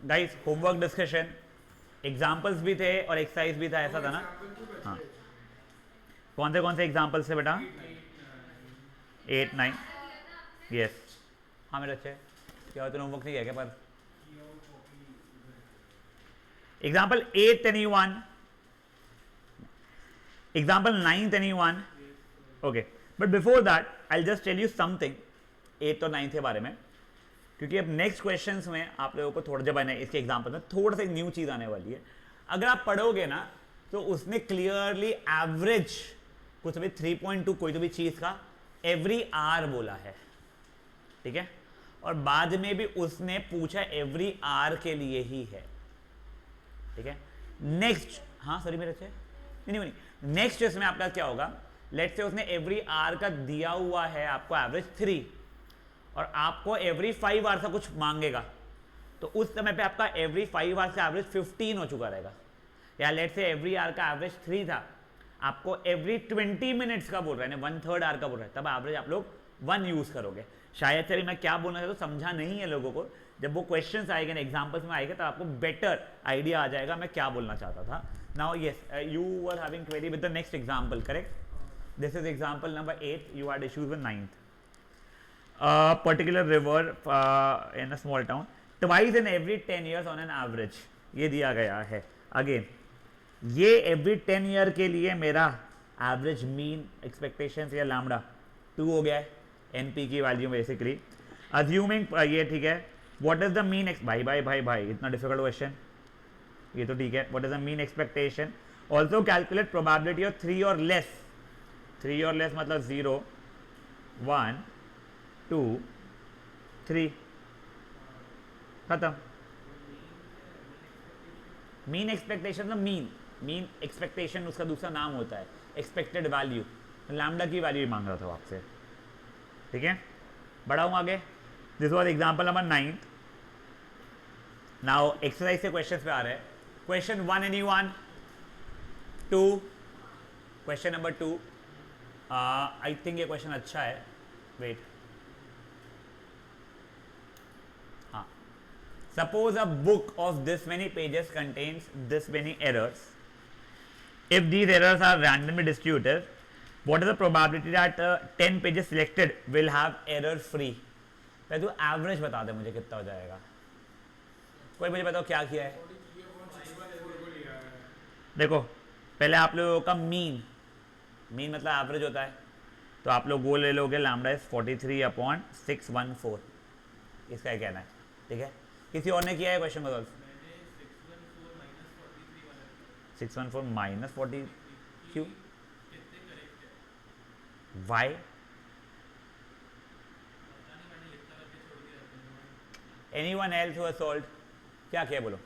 Guys homework discussion, examples भी थे और एक्सरसाइज भी था, ऐसा था ना? हाँ, कौन से एग्जाम्पल्स थे बेटा? 8 9, यस। हाँ मेरे अच्छे, क्या तूने होमवर्क नहीं किया क्या? पर example 8 anyone, example 9th anyone, okay, but before that I'll just tell you something 8th और 9th के बारे में, क्योंकि अब नेक्स्ट क्वेश्चंस में आप लोगों को थोड़ा, जब आने इसके एग्जाम्पल में थोड़ा सा एक न्यू चीज आने वाली है। अगर आप पढ़ोगे ना तो उसने क्लियरली एवरेज कुछ भी 3.2 कोई तो भी चीज का एवरी आर बोला है, ठीक है, और बाद में भी उसने पूछा एवरी आर के लिए ही है, ठीक है। नेक्स्ट, हाँ सॉरी मेरे अच्छे, नहीं, नेक्स्ट इसमें आपका क्या होगा, लेट्स से उसने एवरी आर का दिया हुआ है आपको एवरेज 3 और आपको एवरी 5 आवर का कुछ मांगेगा, तो उस समय पे आपका एवरी 5 आवर्स का एवरेज 15 हो चुका रहेगा। या लेट्स से एवरी आवर का एवरेज 3 था, आपको एवरी 20 मिनट्स का बोल रहा है, 1/3 आवर का बोल रहा है, तब एवरेज आप लोग 1 यूज करोगे। शायद से मैं क्या बोलना चाहता हूँ समझा नहीं है लोगों को, जब वो क्वेश्चंस आएंगे ना एग्जांपल्स में आएगा, तब आपको बेटर आइडिया आ जाएगा मैं क्या बोलना चाहता था। Now yes, you were having query with the next example, correct? This is example number 8, you had issues with 9th। Particular river in a small town twice in every 10 years on an average, ये दिया गया है। Again ये every 10 year के लिए मेरा average mean expectation या lambda 2 हो गया है, एनपी की वैल्यू बेसिकली। अज्यूमिंग ये ठीक है, व्हाट इज द मीन भाई इतना डिफिकल्ट क्वेश्चन, ये तो ठीक है। What is the mean expectation, also calculate probability of 3 और लेस, 3 और लेस मतलब 0 1 2 3, खत्म। मीन एक्सपेक्टेशन ना, मीन एक्सपेक्टेशन उसका दूसरा नाम होता है एक्सपेक्टेड वैल्यू, लैम्डा की वैल्यू मांग रहा था आपसे, ठीक है। बढ़ाऊं आगे, this was example number 9। Now exercise से क्वेश्चंस पे आ रहे हैं। Question 1 anyone, 2, question number 2, I think ये क्वेश्चन अच्छा है, वेट, हाँ। Suppose a book of this many pages contains this many errors. If these errors are randomly distributed, what is the probability that 10 pages selected will have error free? पहले तो average बता दे मुझे कितना हो जाएगा, कोई मुझे बताओ क्या किया है। देखो पहले आप लोगों का मीन मतलब एवरेज होता है, तो आप लोग वो ले लोगे लैम्डा इज 43/614, इसका कहना है, ठीक है। किसी और ने किया है क्वेश्चन को सॉल्व? 614 माइनस 40 क्यों, why? Anyone else who has solved, क्या किया बोलो?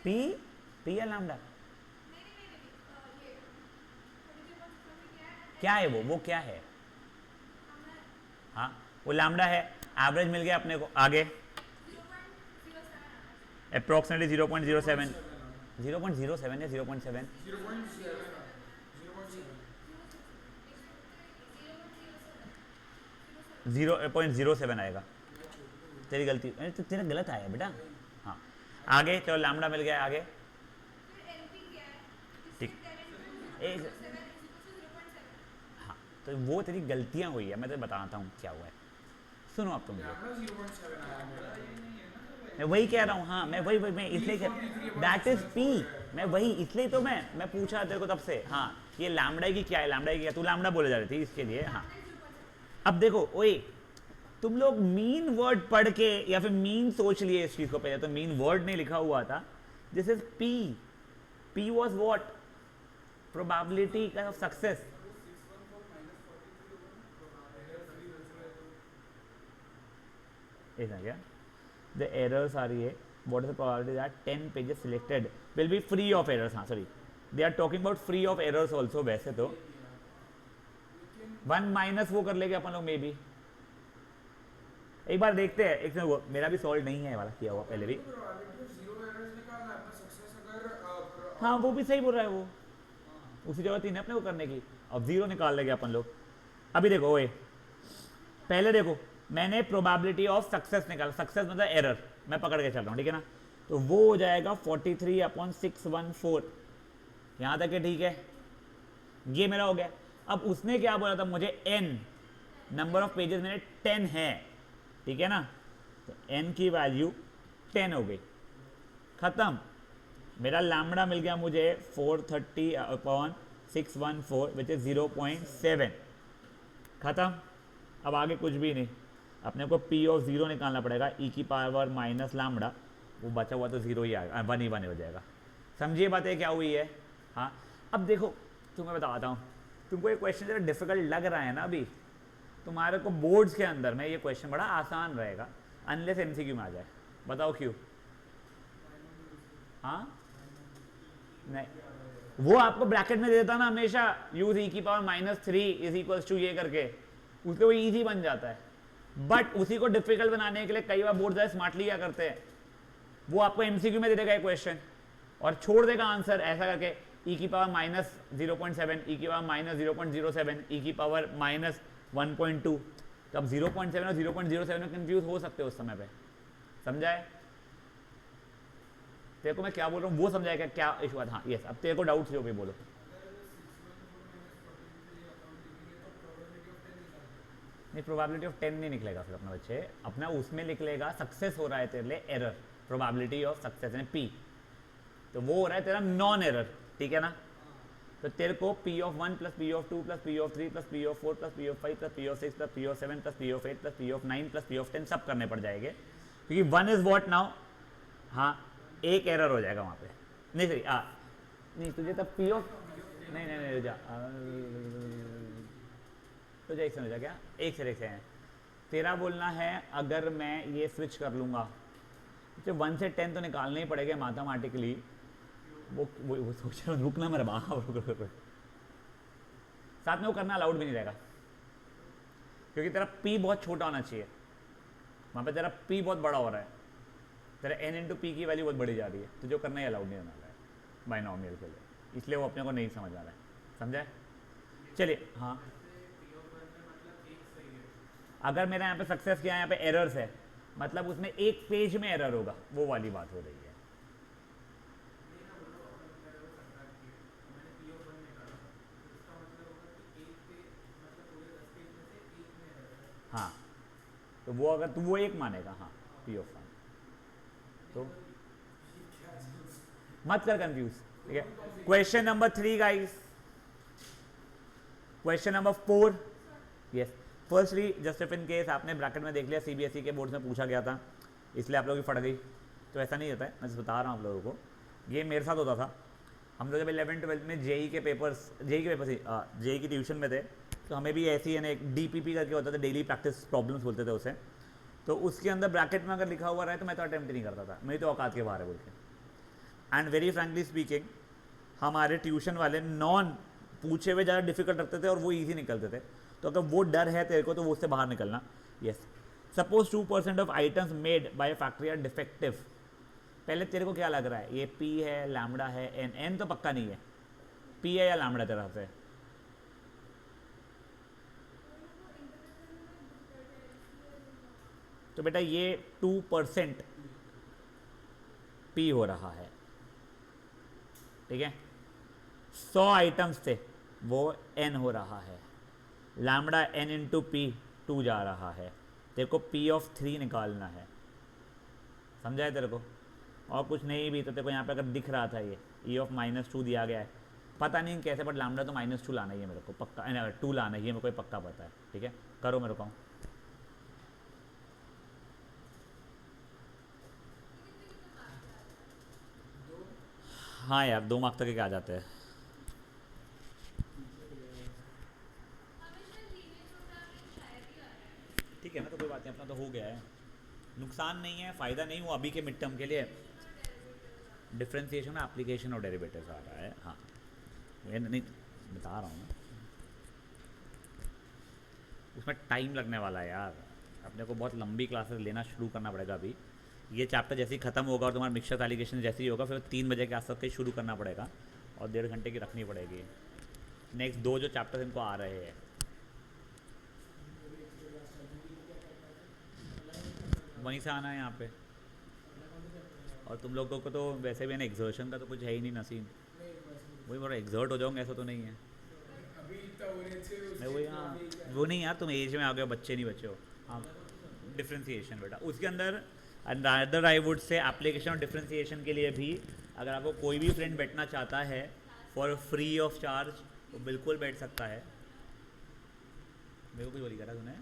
पी या लैम्डा, क्या है वो क्या है? हाँ वो लैम्डा है, एवरेज मिल गया अपने को। आगे अप्रोक्सीमेटली 0.07, 0.07 या 0.7, 0.07 आएगा, तेरी गलती, तेरा गलत आया बेटा। हाँ आगे चलो, लैम्डा मिल गया, आगे ठीक, हाँ तो वो तेरी गलतियां हुई है, मैं तो बताता हूँ क्या हुआ है, सुनो आप तुम मुझे, मैं वही कह रहा हूँ, हाँ मैं वही मैं इसलिए दैट इज पी, मैं वही इसलिए तो मैं पूछा तेरे को तब से, हाँ ये लैम्डा की क्या है, लैम्डा की क्या, तू लैम्डा बोले जा रही थी इसके लिए। हाँ अब देखो ओए, तुम लोग मीन वर्ड पढ़ के या फिर मीन सोच लिए इस चीज को, पहले तो मीन वर्ड नहीं लिखा हुआ था, this is P was what, probability का सक्सेस। ऐसा क्या, the errors are ये, what is the probability that 10 pages selected will be free of errors, हाँ sorry they are talking about free of errors also, वैसे तो 1 minus वो कर लेंगे अपन लोग मे बी, एक बार देखते हैं, एक वो मेरा भी सॉल्व नहीं है वाला किया हुआ पहले भी, हाँ वो भी सही बोल रहा है, वो उसी जगह 3 है अपने को करने की, अब 0 निकाल लेंगे अपन लोग। अभी देखो ओए, पहले देखो मैंने प्रोबेबिलिटी ऑफ सक्सेस निकाला, सक्सेस मतलब एरर, मैं पकड़ के चल रहा हूँ, ठीक है ना। तो वो हो जाएगा 43/614, यहाँ तक है, ठीक है, ये मेरा हो गया। अब उसने क्या बोला था मुझे, n नंबर ऑफ पेजेस मेरे 10 है, ठीक है ना, तो n की वैल्यू 10 हो गई, खत्म। मेरा लैम्बडा मिल गया मुझे 430/614 विच इज 0.7, खत्म। अब आगे कुछ भी नहीं, अपने को p ऑफ 0 निकालना पड़ेगा, e की पावर माइनस लैम्बडा, वो बचा हुआ तो 0 ही आएगा, 1 ही हो जाएगा। समझिए बातें क्या हुई है। हाँ, अब देखो तुम्हें बताता हूँ, तुमको ये क्वेश्चन जरा डिफिकल्ट लग रहा है ना अभी, तुम्हारे को बोर्ड्स के अंदर में ये क्वेश्चन बड़ा आसान रहेगा अनलेस एमसीक्यू में आ जाए। बताओ क्यों? हाँ नहीं, वो आपको ब्रैकेट में दे देता ना हमेशा, यूज e की पावर -3 इज इक्वल्स टू ये करके, उसके वो इजी बन जाता है। बट उसी को डिफिकल्ट बनाने के लिए कई बार बोर्ड ज़्यादा स्मार्टली क्या करते हैं, वो आपको एमसीक्यू में दे देगा एक क्वेश्चन और छोड़ देगा आंसर ऐसा करके, e की पावर -0.7, e की पावर -0.07, e की पावर -1.2। तो अब 0.7 और 0.07 में कंफ्यूज हो सकते हो उस समय पे, समझाए? तेरे को मैं क्या बोल रहा हूँ वो समझाएगा क्या इशू है? हाँ यस, अब तेरे को डाउट्स जो भी बोलो। नहीं, प्रोबेबिलिटी ऑफ 10 नहीं निकलेगा फिर अपना बच्चे, अपना उसमें निकलेगा सक्सेस हो रहा है तेरे लिए एरर, प्रोबेबिलिटी ऑफ सक्सेस है P, तो वो हो रहा है तेरा नॉन एरर, ठीक है ना। तो तेरे को P of 1 plus P of 2 plus P of 3 plus P of 4 plus P of 5 plus P of 6 plus P of 7 plus P of 8 plus P of 9 plus P of 10 सब करने पड़ जाएंगे, क्योंकि 1 इज व्हाट नाउ, हाँ एक error हो जाएगा वहाँ पे। नहीं सही, नहीं तुझे तब P ऑफ, नहीं रुक जा, तो जा एक से हो जा, क्या एक से है तेरा बोलना है, अगर मैं ये स्विच कर लूँगा तो 1 से 10 तो निकालने ही पड़ेगा मैथमेटिकली, वो सोच रहा हूँ, रुकना मेरा रुक। साथ में वो करना अलाउड भी नहीं रहेगा, क्योंकि तेरा P बहुत छोटा होना चाहिए, वहाँ पे तेरा P बहुत बड़ा हो रहा है, तेरा n इंटू पी की वैल्यू बहुत बढ़ी जा रही है, तो जो करना ही अलाउड नहीं होने वाला है बाइनोमियल के लिए, इसलिए वो अपने को नहीं समझ आ रहा है, समझे? चलिए हाँ, अगर मेरा यहाँ पे सक्सेस किया, यहाँ पे एरर्स है, मतलब उसमें एक पेज में एरर होगा, वो वाली बात हो रही है। हाँ तो वो अगर तू वो एक मानेगा, हाँ P ऑफ 1, तो मत कर कंफ्यूज, ठीक है। Question number 3 guys, question number 4, yes. Firstly just if in case आपने ब्रैकेट में देख लिया, सीबीएसई के बोर्ड में पूछा गया था, इसलिए आप लोगों की फट गई, तो ऐसा नहीं होता है, मैं बता रहा हूँ आप लोगों को, ये मेरे साथ होता था। हम लोग जब 11th-12th में जेई के पेपर्स जेई की ट्यूशन में थे, तो हमें भी ऐसी है ना, एक DPP करके होता था, डेली प्रैक्टिस प्रॉब्लम्स बोलते थे उसे, तो उसके अंदर ब्रैकेट में अगर लिखा हुआ रहा है तो मैं तो अटेम्प्ट नहीं करता था, मेरी तो औकात के बाहर है बोल के। एंड वेरी फ्रैंकली स्पीकिंग, हमारे ट्यूशन वाले नॉन पूछे हुए ज़्यादा डिफिकल्ट रखते थे और वो ईजी निकलते थे, तो अगर वो डर है तेरे को तो वो उससे बाहर निकलना। Yes, suppose 2% of items made by factory are defective. पहले तेरे को क्या लग रहा है, ये P है, लैम्बडा है, n तो पक्का नहीं है, P है या लैम्बडा तेरा से? तो बेटा ये 2% P हो रहा है, ठीक है, 100 आइटम्स थे वो n हो रहा है, लैम्बडा n इंटू P 2 जा रहा है, तेरे को P ऑफ 3 निकालना है, समझा है तेरे को? और कुछ नहीं भी तो तेरे को यहाँ पे अगर दिख रहा था ये E ऑफ -2 दिया गया है, पता नहीं कैसे, बट लैम्बडा तो -2 लाना ही है मेरे को पक्का, 2 लाना ही है मेरे को पक्का पता है, ठीक है, करो मेरे को। हाँ यार 2 मार्क्स तक के आ जाते हैं। ठीक है ना, तो कोई बात नहीं, अपना तो हो गया है, नुकसान नहीं है, फ़ायदा नहीं हुआ अभी के मिड टर्म के लिए। डिफ्रेंसिएशन में एप्लीकेशन और डेरिवेटिव्स आ रहा है, हाँ ये नहीं बता रहा हूँ ना, उसमें टाइम लगने वाला है यार, अपने को बहुत लंबी क्लासेस लेना शुरू करना पड़ेगा। अभी ये चैप्टर जैसे ही खत्म होगा और तुम्हारा मिक्सचर एलिगेशन जैसे ही होगा, फिर 3 बजे के आसपास से शुरू करना पड़ेगा और 1.5 घंटे की रखनी पड़ेगी। नेक्स्ट 2 जो चैप्टर इनको आ रहे हैं, वहीं से आना है यहाँ पे। और तुम लोगों को तो वैसे भी ना एक्सर्शन का तो कुछ है ही नहीं नसीब। वही बोल रहा एक्सर्ट हो जाऊंगा ऐसा तो नहीं है। मैं वही हाँ, वो नहीं यार, तुम एज में आ गए हो, बच्चे नहीं बच्चे हो। हाँ, डिफ्रेंसिएशन बेटा उसके अंदर। Other I would say application और डिफ्रेंसिएशन के लिए भी अगर आपको कोई भी फ्रेंड बैठना चाहता है फॉर फ्री ऑफ चार्ज वो बिल्कुल बैठ सकता है। मेरे को कुछ बोली करा तूने?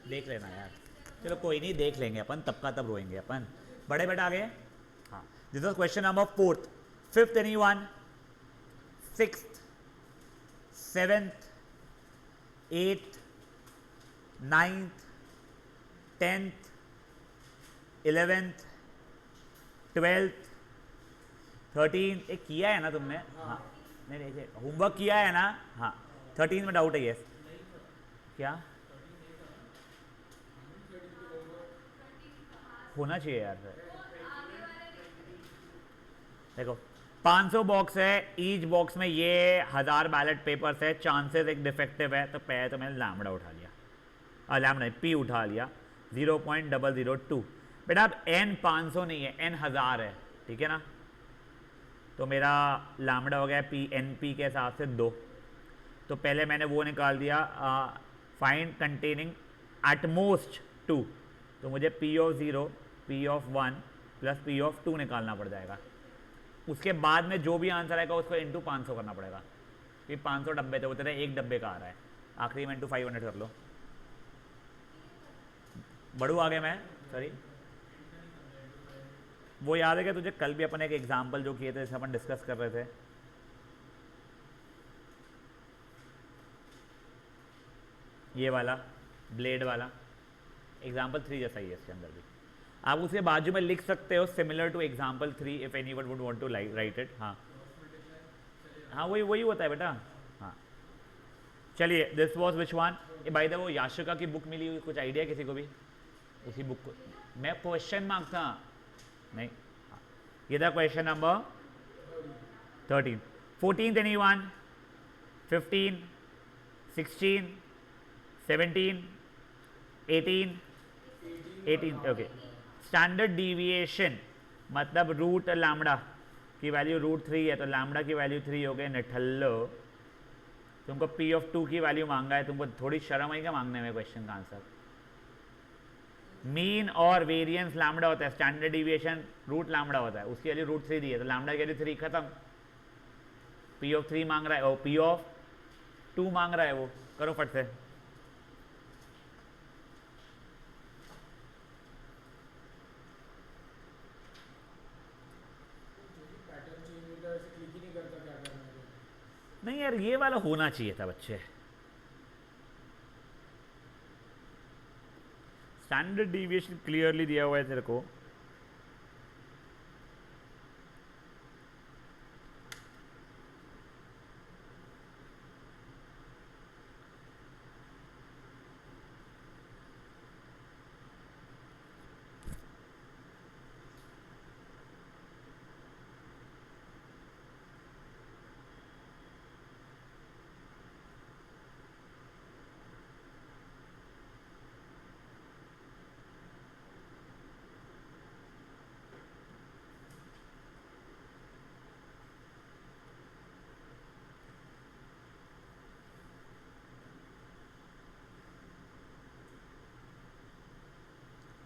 देख लेना यार, चलो कोई नहीं, देख लेंगे अपन, तब का तब रोएंगे अपन। बड़े बेटा आगे। हाँ, this was question number 4th 5th anyone 6th 7th 8th 9th 10th 11th 12th 13th एक किया है ना तुमने? हाँ, नहीं नहीं होमवर्क किया है ना? हाँ, 13 में डाउट है यस। क्या होना चाहिए यार फिर? देखो 500 बॉक्स है, ईच बॉक्स में ये 1000 बैलेट पेपर्स है, चांसेस एक डिफेक्टिव है, तो पहले तो मैंने लैम्बडा उठा लिया, लैम्बडा नहीं पी उठा लिया 0.002। बेटा अब n 500 नहीं है, n 1000 है, ठीक है ना? तो मेरा लैम्बडा हो गया पी एन पी के हिसाब से 2। तो पहले मैंने वो निकाल दिया फाइंड कंटेनिंग एट मोस्ट 2, तो मुझे P of 0 P of 1 plus P of 2 निकालना पड़ जाएगा। उसके बाद में जो भी आंसर आएगा उसको इंटू 500 करना पड़ेगा, फिर 500 डब्बे थे, वो तेरे एक डब्बे का आ रहा है, आखिरी में इंटू 500 कर लो। बड़ू आ गया मैं, सॉरी। वो याद है कि तुझे कल भी अपन एक एग्जाम्पल जो किए थे जैसे अपन डिस्कस कर रहे थे, ये वाला ब्लेड वाला एग्जाम्पल 3 जैसा ही है इसके अंदर भी। आप उसके बाजू में लिख सकते हो similar to example 3 if anyone would want to write it. हाँ हाँ, वही वही होता है बेटा। हाँ चलिए, this was which one? By the way Yashika की बुक मिली हुई, कुछ आइडिया किसी को भी? उसी बुक को मैं क्वेश्चन मार्क था नहीं। हाँ, ये था question number 13। 14th anyone? 15 16 17 18 18 okay. Standard deviation मतलब रूट लैम्बडा की वैल्यू √3 है, तो लैम्बडा की वैल्यू 3 हो गए। निठल्लो, तुमको पी ऑफ 2 की वैल्यू मांगा है, तुमको थोड़ी शर्म आई क्या मांगने में क्वेश्चन का आंसर? मीन और वेरिएंस लैम्बडा होता है, स्टैंडर्ड डिविएशन रूट लैम्बडा होता है, उसकी वैल्यू √3 दी है, तो लैम्बडा की वैल्यू 3 खत्म। पी ऑफ 3 मांग रहा है, और पी ऑफ 2 मांग रहा है, वो करो फट से। नहीं यार, ये वाला होना चाहिए था बच्चे। स्टैंडर्ड डिविएशन क्लियरली दिया हुआ है तेरे को।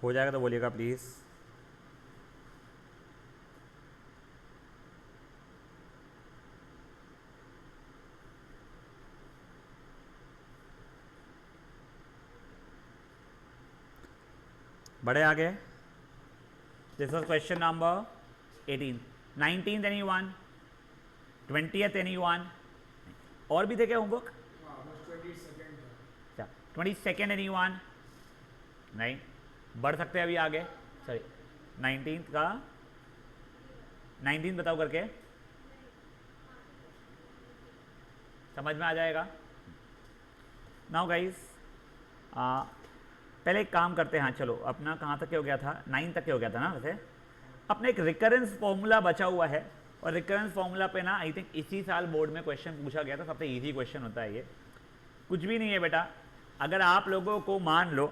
हो जाएगा तो बोलिएगा प्लीज़। बड़े आगे। This was question number 18। 19th anyone? 20th anyone? और भी थे क्या होमवर्क? 22nd anyone? नहीं, बढ़ सकते हैं अभी आगे। सॉरी 19th का 19 बताओ करके, समझ में आ जाएगा। नाउ गाइस पहले एक काम करते हैं। हाँ चलो, अपना कहाँ तक हो गया था? 9 तक हो गया था ना वैसे। अपने एक रिकरेंस फॉर्मूला बचा हुआ है, और रिकरेंस फॉर्मूला पे ना आई थिंक इसी साल बोर्ड में क्वेश्चन पूछा गया था, सबसे इजी क्वेश्चन होता है ये। कुछ भी नहीं है बेटा, अगर आप लोगों को मान लो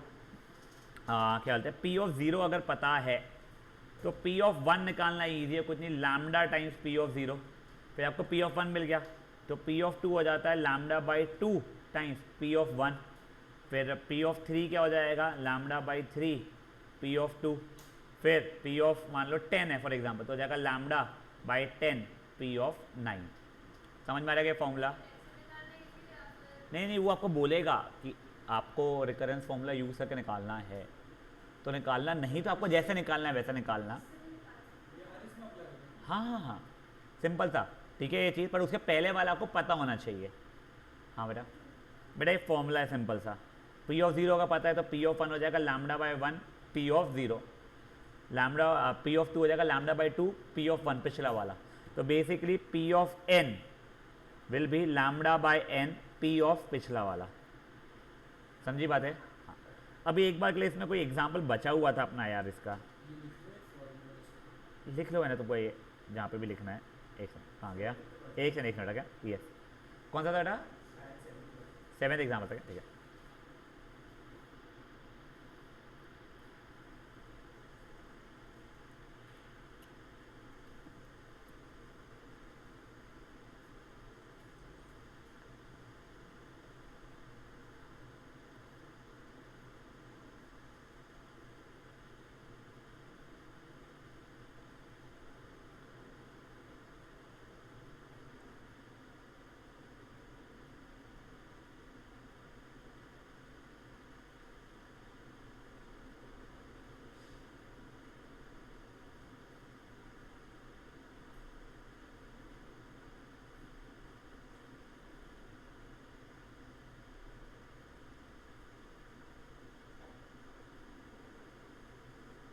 क्या बोलते हैं पी ऑफ ज़ीरो अगर पता है तो पी ऑफ वन निकालना ईजी है, कुछ नहीं, lambda times P of zero, फिर आपको पी ऑफ वन मिल गया, तो पी ऑफ टू हो जाता है lambda by two times P of one, फिर पी ऑफ थ्री क्या हो जाएगा lambda by three P of two, फिर पी ऑफ मान लो 10 है फॉर एग्जांपल, तो हो जाएगा लैम्डा बाई 10 पी ऑफ 9। समझ में आ रहा है फॉर्मूला? नहीं, वो आपको बोलेगा कि आपको रिकरेंस फॉर्मूला यूज करके निकालना है तो निकालना, नहीं तो आपको जैसे निकालना है वैसा निकालना। हाँ, सिंपल था, ठीक है ये चीज़, पर उसके पहले वाला आपको पता होना चाहिए। हाँ बेटा ये फॉर्मूला है सिंपल सा, पी ऑफ ज़ीरो का पता है तो पी ऑफ वन हो जाएगा lambda by one P of zero, lambda P of two हो जाएगा lambda by two P of one पिछला वाला, तो basically P of N will be lambda by N P of पिछला वाला। समझी बात है? हाँ। अभी एक बार के लिए इसमें कोई एग्जाम्पल बचा हुआ था अपना यार, इसका लिख लो है ना तुमको, ये जहाँ पे भी लिखना है। एक सेकंड, कहाँ गया? एक मिनट क्या? यस, कौन सा था बेटा? 7th एग्जाम्पल था, ठीक है।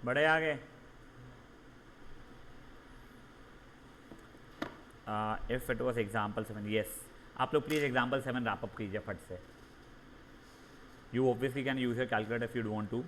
बड़े आगे if it was example 7, yes, आप लोग प्लीज़ एग्जाम्पल 7 रैप अप कीजिए फट से। You obviously can use your calculator if you want to.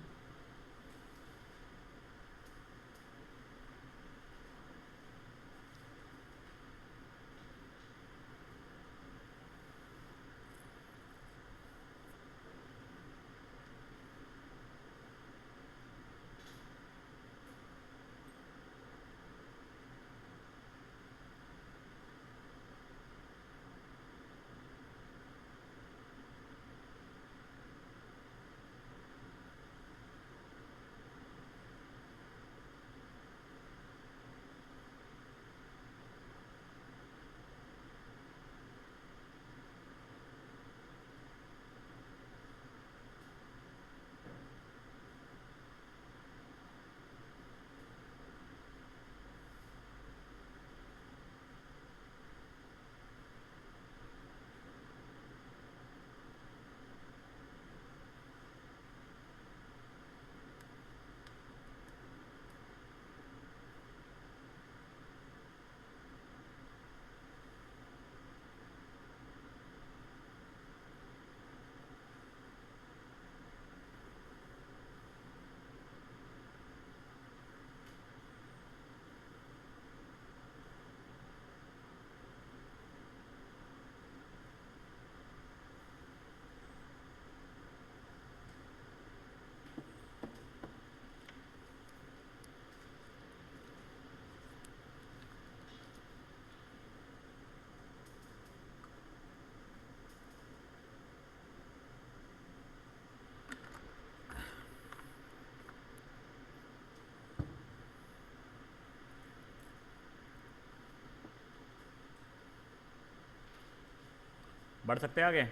बढ़ सकते हैं आगे,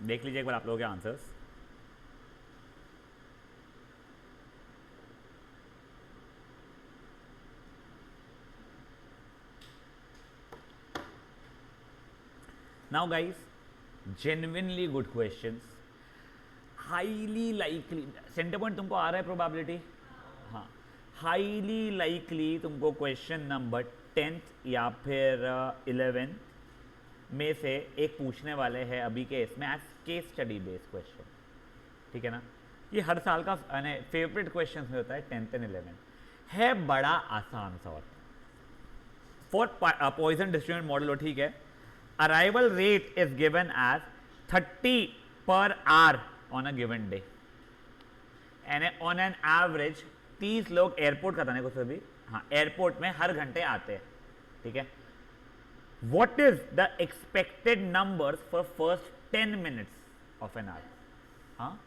देख लीजिए एक बार आप लोगों के answers. Now guys, genuinely good questions, highly likely, centre point तुमको आ रहा है प्रोबेबिलिटी? हाँ, हाईली लाइकली तुमको क्वेश्चन नंबर 10th या फिर 11th में से एक पूछने वाले हैं अभी के इसमें as case study based question, ठीक है ना? ये हर साल का फेवरेट क्वेश्चन में होता है 10th एंड 11th, है बड़ा आसान सा। फॉर पॉइजन डिस्ट्रीब्यूशन मॉडल हो, ठीक है, arrival rate is given as 30 per hour on a given day, यानी ऑन एन एवरेज 30 लोग एयरपोर्ट का था कुछ भी, हाँ एयरपोर्ट में हर घंटे आते हैं, ठीक है। What is the expected number for first 10 minutes of an hour? हाँ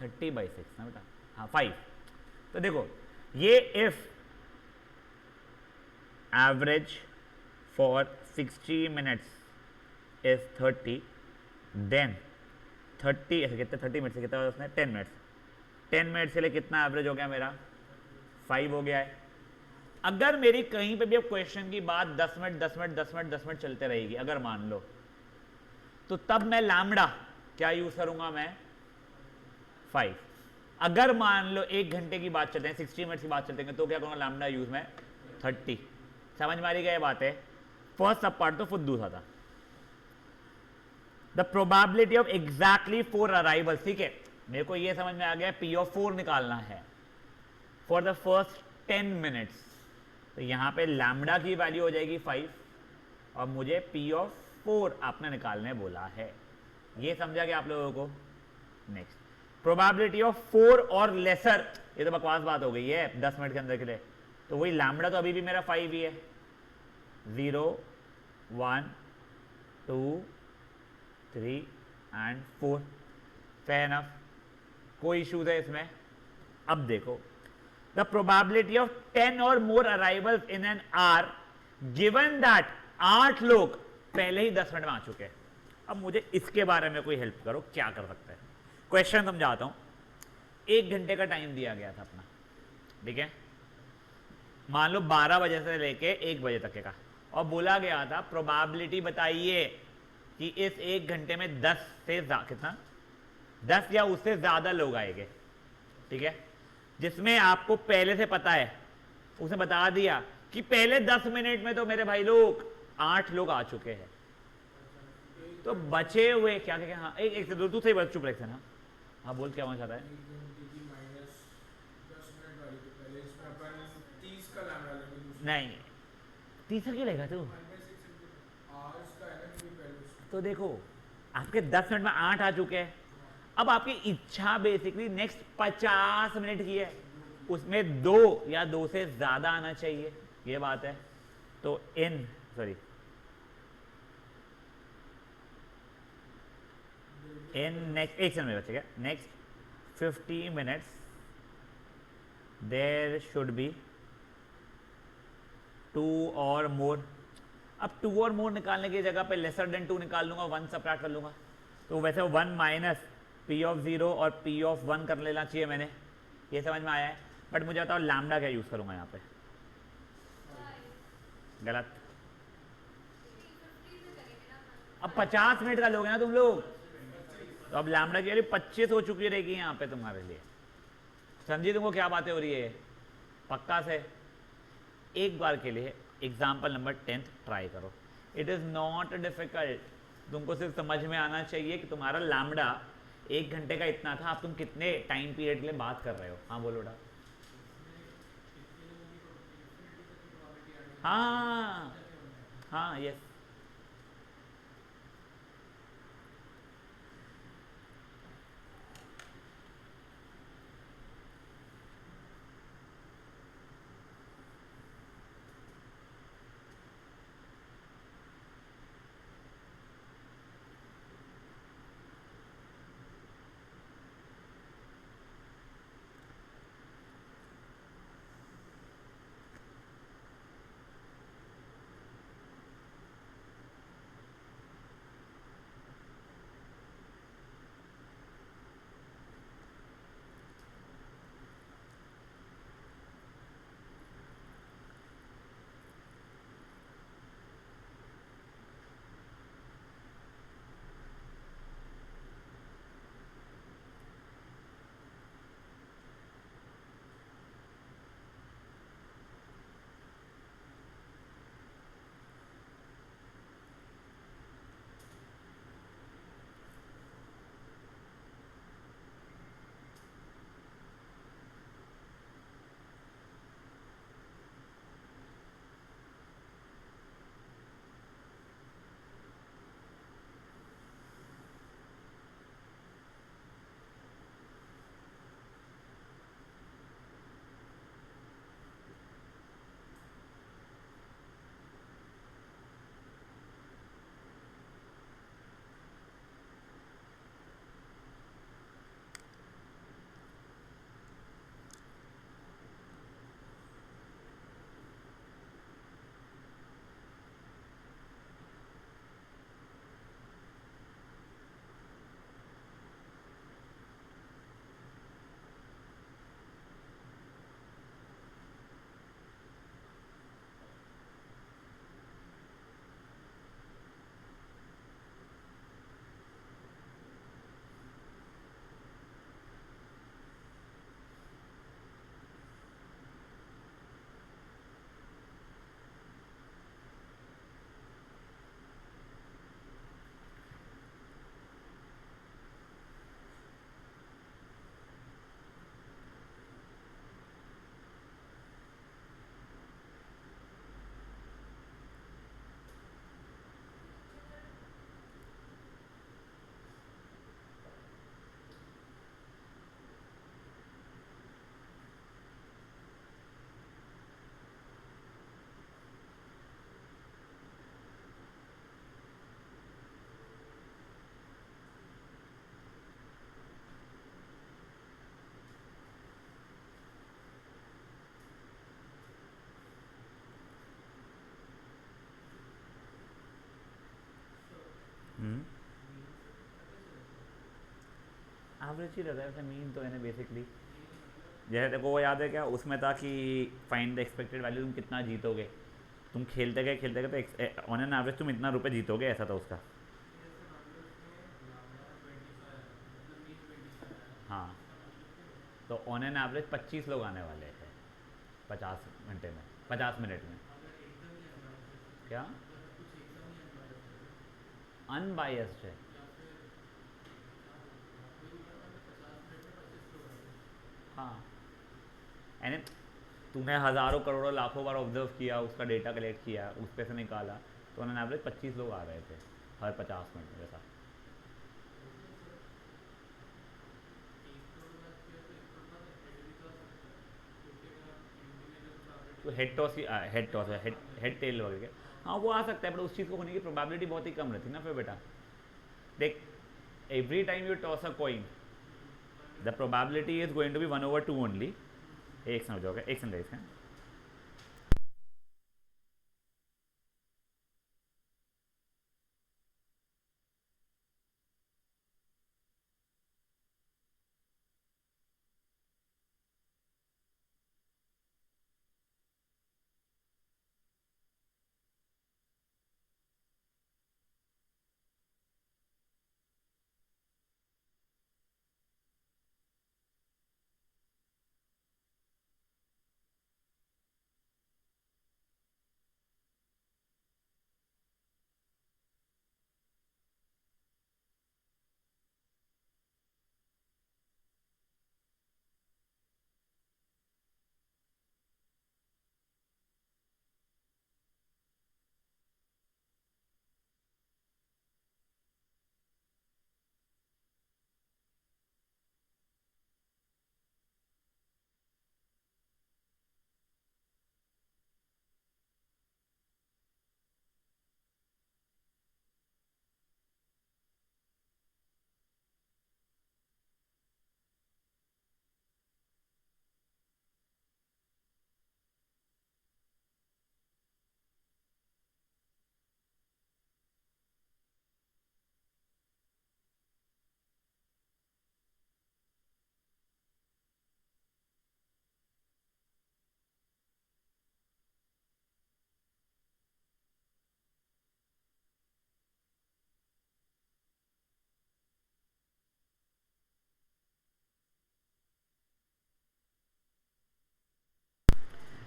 30/6 ना बेटा, हाँ 5। तो देखो ये if average for 60 minutes is 30, then 30 ऐसे कितने 30 मिनट से कितना उसने 10 मिनट्स, 10 मिनट के लिए कितना एवरेज हो गया मेरा 5 हो गया है। अगर मेरी कहीं पे भी अब क्वेश्चन की बात 10 मिनट 10 मिनट 10 मिनट 10 मिनट चलते रहेगी अगर मान लो, तो तब मैं लैम्बडा क्या यूज करूंगा मैं 5। अगर मान लो 1 घंटे की बात चलते हैं 60 मिनट की बात चलते हैं तो क्या करूंगा लैम्बडा यूज में 30। समझ में आ रही है बात है? फर्स्ट सब पार्ट तो खुद दूसरा था। The probability of exactly 4 arrival, ठीक है मेरे को ये समझ में आ गया P of 4 निकालना है फॉर द फर्स्ट 10 मिनट्स, तो यहां पे लैम्बडा की वैल्यू हो जाएगी 5 और मुझे P of 4 आपने निकालने बोला है। ये समझा गया आप लोगों को? नेक्स्ट प्रोबेबिलिटी ऑफ 4 और लेसर, ये तो बकवास बात हो गई है 10 मिनट के अंदर के लिए, तो वही लैम्बडा तो अभी भी मेरा 5 ही है, 0 1 2 3 एंड 4, फेयर इनफ, कोई इश्यूज है इसमें? अब देखो द प्रोबेबिलिटी ऑफ 10 और more arrivals in an hour given that 8 लोग पहले ही 10 मिनट में आ चुके हैं। अब मुझे इसके बारे में कोई हेल्प करो, क्या कर सकते हैं? क्वेश्चन समझाता हूं। 1 घंटे का टाइम दिया गया था अपना, ठीक है, मान लो 12 बजे से लेके 1 बजे तक का, और बोला गया था प्रोबेबिलिटी बताइए कि इस 1 घंटे में 10 से कितना 10 या उससे ज्यादा लोग आएंगे, ठीक है, जिसमें आपको पहले से पता है, उसने बता दिया कि पहले 10 मिनट में तो मेरे भाई लोग 8 लोग आ चुके हैं, तो बचे हुए क्या क्या? हाँ एक से दो से चुप रहे ना, हाँ बोल क्या चाहता है? नहीं 30 क्यों लेगा तू? तो देखो आपके 10 मिनट में 8 आ चुके हैं, अब आपकी इच्छा बेसिकली नेक्स्ट 50 मिनट की है, उसमें 2 या 2 से ज्यादा आना चाहिए, ये बात है। तो इन नेक्स्ट एक सेकंड में बचेगा, next 50 minutes there should be 2 or मोर। अब 2 और मोर निकालने की जगह पे लेसर देन 2 निकाल लूंगा, 1 सबट्रैक्ट कर लूंगा, तो वैसे 1 माइनस P of 0 और P of 1 कर लेना चाहिए मैंने, ये समझ में आया है। बट मुझे बताओ लैम्बडा क्या यूज करूंगा यहाँ पे? गलत। अब 50 मिनट का लोगे ना तुम लोग, तो अब लैम्बडा की वैल्यू 25 हो चुकी रहेगी यहाँ पे तुम्हारे लिए। समझी तुमको क्या बातें हो रही है? पक्का से एक बार के लिए एग्जाम्पल नंबर 10 ट्राई करो, इट इज नॉट डिफिकल्ट, तुमको सिर्फ समझ में आना चाहिए कि तुम्हारा लैम्बडा 1 घंटे का इतना था, अब तुम कितने टाइम पीरियड के लिए बात कर रहे हो। हाँ बोलो बेटा। हाँ हाँ यस, एवरेज ही रहता है वैसे, मीन तो है ना बेसिकली। जैसे देखो वो याद है क्या उसमें था कि फाइंड द एक्सपेक्टेड वैल्यू, तुम कितना जीतोगे, तुम खेलते गए तो ऑन एन एवरेज तुम इतना रुपए जीतोगे, ऐसा था उसका। हाँ, तो ऑन एन एवरेज 25 लोग आने वाले थे 50 घंटे में, 50 मिनट में। क्या अनबायस्ड है? हाँ, यानी तूने हज़ारों करोड़ों लाखों बार ऑब्जर्व किया, उसका डेटा कलेक्ट किया, उस पे से निकाला, तो ऑन एन एवरेज 25 लोग आ रहे थे हर 50 मिनट में, जैसा। तो हेड टॉस है, हेड टेल वगैरह, हाँ वो आ सकता है, बट उस चीज़ को होने की प्रोबेबिलिटी बहुत ही कम रहती है ना फिर बेटा। देख, every time you toss a coin, the probability is going to be 1/2 only. एक समझोगे, एक समझ इसका।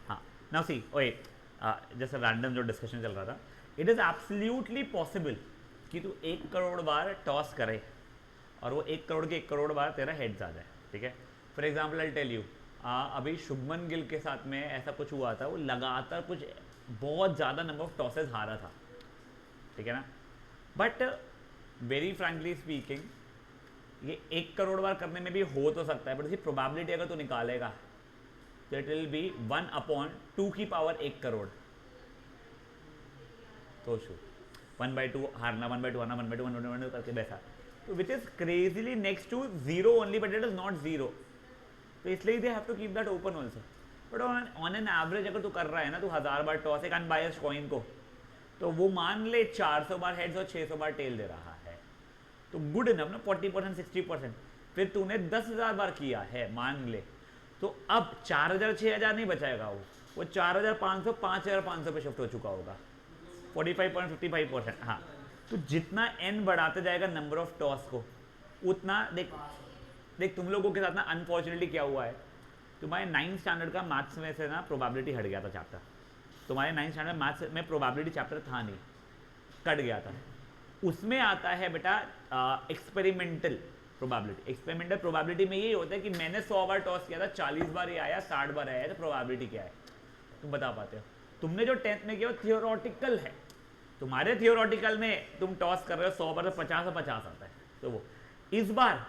हाँ, नाउ सी ओए, जैसे रैंडम जो डिस्कशन चल रहा था, इट इज़ एब्सोल्युटली पॉसिबल कि तू 1 करोड़ बार टॉस करे और वो 1 करोड़ के 1 करोड़ बार तेरा हेड्स आ जाए, ठीक है। For example I tell you, अभी शुभमन गिल के साथ में ऐसा कुछ हुआ था, वो लगातार कुछ बहुत ज़्यादा नंबर ऑफ टॉसेज हारा था, ठीक है ना। बट वेरी फ्रेंकली स्पीकिंग, ये 1 करोड़ बार करने में भी हो तो सकता है, बट इसकी प्रोबेबिलिटी अगर तू निकालेगा तो इट विल बी 1/2 की पावर 1 करोड़। तो शू 1/2 हारना, 1/2 हारना, 1/2 1/2 करके वैसा, तो which is crazily next to zero only, but it is not zero. तो इसलिए they have to keep that open also. But on an average अगर तू कर रहा है ना, तू 1000 बार टॉस एक अनबायस्ड कॉइन को, तो वो मान ले 400 बार हेड्स और 600 बार टेल दे रहा है, तो गुड इनफ ना, 40% 60%। फिर तूने 10,000 बार किया है मान ले, तो अब 4000 6000 नहीं बचाएगा, वो 4500 5500 पे शिफ्ट हो चुका होगा, 45.55%। हाँ, तो जितना एन बढ़ाते जाएगा नंबर ऑफ टॉस को, उतना देख देख तुम लोगों के साथ ना अनफॉर्चुनेटली क्या हुआ है, तुम्हारे 9th स्टैंडर्ड का मैथ्स में से ना प्रोबेबिलिटी हट गया था चैप्टर। तुम्हारे 9th स्टैंडर्ड मैथ्स में प्रोबेबिलिटी चैप्टर था नहीं, कट गया था। उसमें आता है बेटा एक्सपेरिमेंटल प्रोबेबिलिटी। एक्सपेरिमेंटल प्रोबेबिलिटी में यही होता है कि मैंने 100 बार टॉस किया था, 40 बार ये आया, 60 बार आया, तो प्रोबेबिलिटी क्या है तुम बता पाते हो। तुमने जो 10th में किया वो थियोरटिकल है, तुम्हारे थियोरटिकल में तुम टॉस कर रहे हो 100 बार, तो 50 और 50 आता है। तो वो इस बार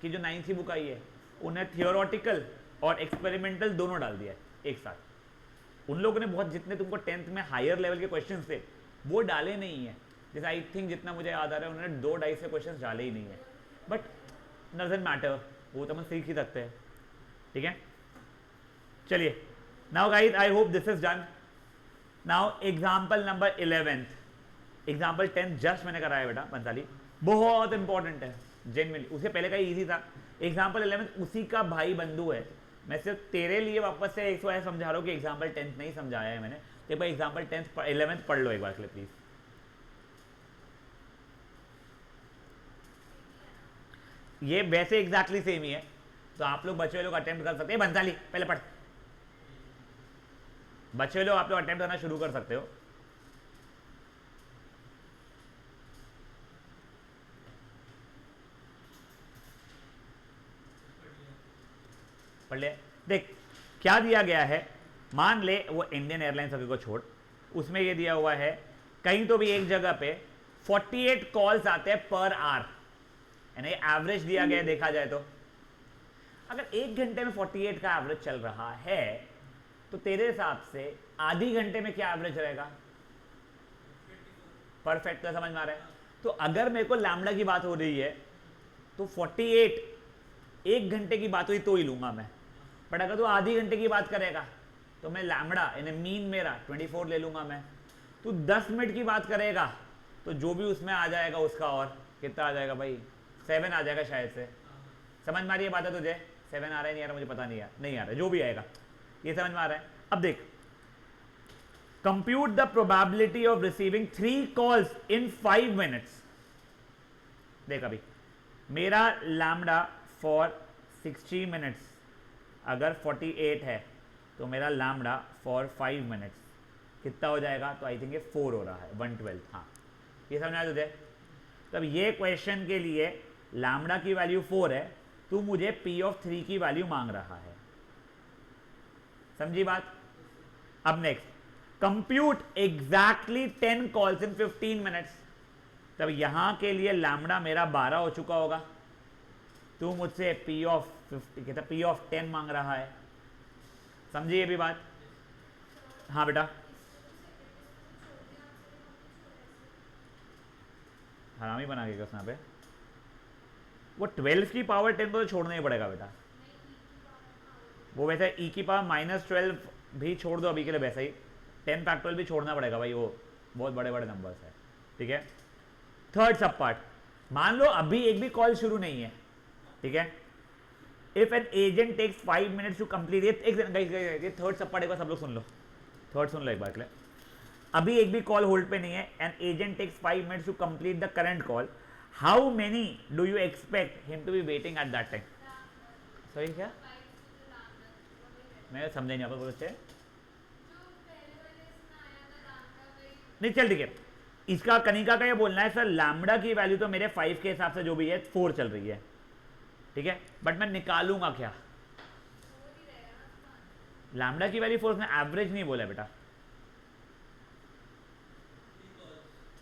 की जो 9th की बुक आई है, उन्हें थियोरटिकल और एक्सपेरिमेंटल दोनों डाल दिया है एक साथ। उन लोगों ने बहुत, जितने तुमको 10th में हायर लेवल के क्वेश्चन थे वो डाले नहीं है। जैसे आई थिंक जितना मुझे याद आ रहा है, उन्होंने 2 ढाई से क्वेश्चन डाले ही नहीं है, बट डजंट मैटर, वो तो हम सीख ही सकते हैं, ठीक है। चलिए, now guys I hope this is done. Now example number 11th, example 10 just मैंने कराया बेटा बंसाली, बहुत इंपॉर्टेंट है जेन्युइनली। उससे पहले का इजी था। एग्जाम्पल 11 उसी का भाई बंधु है। मैं सिर्फ तेरे लिए वापस से 100 समझा रहा हूँ कि एग्जाम्पल 10 नहीं समझाया है मैंने, तो एक बार एग्जाम्पल 11 पढ़ लो एक बार के लिए प्लीज। ये वैसे एग्जैक्टली सेम ही है, तो आप लोग बच्चे लोग अटेम्प्ट कर सकते हैं। बंसाली पहले पढ़, बच्चे लोग आप लोग अटेम्प्ट करना शुरू कर सकते हो। पढ़ ले। देख क्या दिया गया है, मान ले वो इंडियन एयरलाइंस अभी को छोड़, उसमें ये दिया हुआ है कहीं तो भी एक जगह पे 48 कॉल्स आते हैं पर आवर, यानी एवरेज दिया गया है। देखा जाए तो अगर एक घंटे में 48 का एवरेज चल रहा है, तो तेरे हिसाब से आधी घंटे में क्या एवरेज रहेगा? परफेक्ट, तो समझ में आ रहा है। तो अगर मेरे को लैम्डा की बात हो रही है तो 48 एक घंटे की बात हुई तो ही लूंगा मैं, बट अगर तू आधी घंटे की बात करेगा तो मैं लैम्डा यानी मीन मेरा 24 ले लूंगा मैं। तू 10 मिनट की बात करेगा तो जो भी उसमें आ जाएगा उसका, और कितना आ जाएगा भाई? 7 आ जाएगा शायद से। समझ में आ रही है बात है तुझे? 7 आ रहा है नहीं आ रहा मुझे पता नहीं है, नहीं आ रहा है, जो भी आएगा ये समझ में आ रहा है। अब देख, compute the probability of receiving 3 calls in 5 minutes. देख अभी मेरा लैम्डा फॉर 60 मिनट्स अगर 48 है तो मेरा लैम्डा फॉर 5 मिनट्स कितना हो जाएगा? तो आई थिंक ये 4 हो रहा है, 112। हाँ ये समझ आया तुझे? तब ये क्वेश्चन के लिए लैम्डा की वैल्यू 4 है, तू मुझे पी ऑफ 3 की वैल्यू मांग रहा है। समझी बात? अब next, compute exactly 10 calls in 15 minutes. तब यहां के लिए लैम्डा मेरा 12 हो चुका होगा, तू मुझसे पी ऑफ 50 कहता पी ऑफ 10 मांग रहा है। समझी ये भी बात? हाँ बेटा, हरामी बना के उसना पे वो 12 की पावर 10 को तो छोड़ना ही पड़ेगा बेटा। वो वैसे e की पावर -12 भी छोड़ दो अभी के लिए, वैसा ही 10 फैक्टोरियल भी छोड़ना पड़ेगा भाई, वो बहुत बड़े बड़े नंबर्स है। ठीक है, थर्ड सब पार्ट, मान लो अभी एक भी कॉल शुरू नहीं है, ठीक है। If an agent takes 5 minutes to complete, ये थर्ड सब पार्ट एक बार सब लोग सुन लो, थर्ड सुन लो एक बार के लिए। अभी एक भी कॉल होल्ड पे नहीं है, an agent takes 5 minutes to complete the current call, how many do you expect him to be waiting at that time? Sorry क्या मैं समझे नहीं, आप बोल सकते नहीं? चल ठीक है, इसका कनिका का ये बोलना है सर लैम्डा की वैल्यू तो मेरे 5 के हिसाब से जो भी है 4 चल रही है, ठीक है, बट मैं निकालूंगा क्या? लैम्डा की वैल्यू 4, उसने एवरेज नहीं बोला बेटा।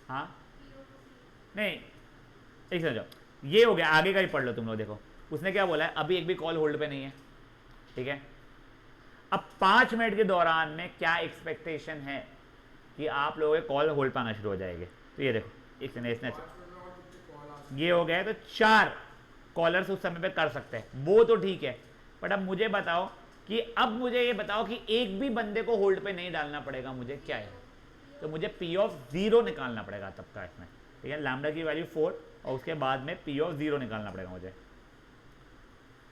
हाँ नहीं, एक समझो, ये हो गया, आगे का ही पढ़ लो तुम लोग। देखो उसने क्या बोला है, अभी एक भी कॉल होल्ड पे नहीं है, ठीक है। अब 5 मिनट के दौरान में क्या एक्सपेक्टेशन है कि आप लोगों के कॉल होल्ड पाना शुरू हो जाएंगे? तो ये देखो, इसने ये हो गया, तो 4 कॉलर्स उस समय पे कर सकते हैं, वो तो ठीक है। बट अब मुझे बताओ कि अब मुझे ये बताओ कि एक भी बंदे को होल्ड पे नहीं डालना पड़ेगा, मुझे क्या है? तो मुझे पी ऑफ 0 निकालना पड़ेगा तब का इसमें, ठीक है। लैम्डा की वैल्यू 4 और उसके बाद में पी ऑफ 0 निकालना पड़ेगा मुझे।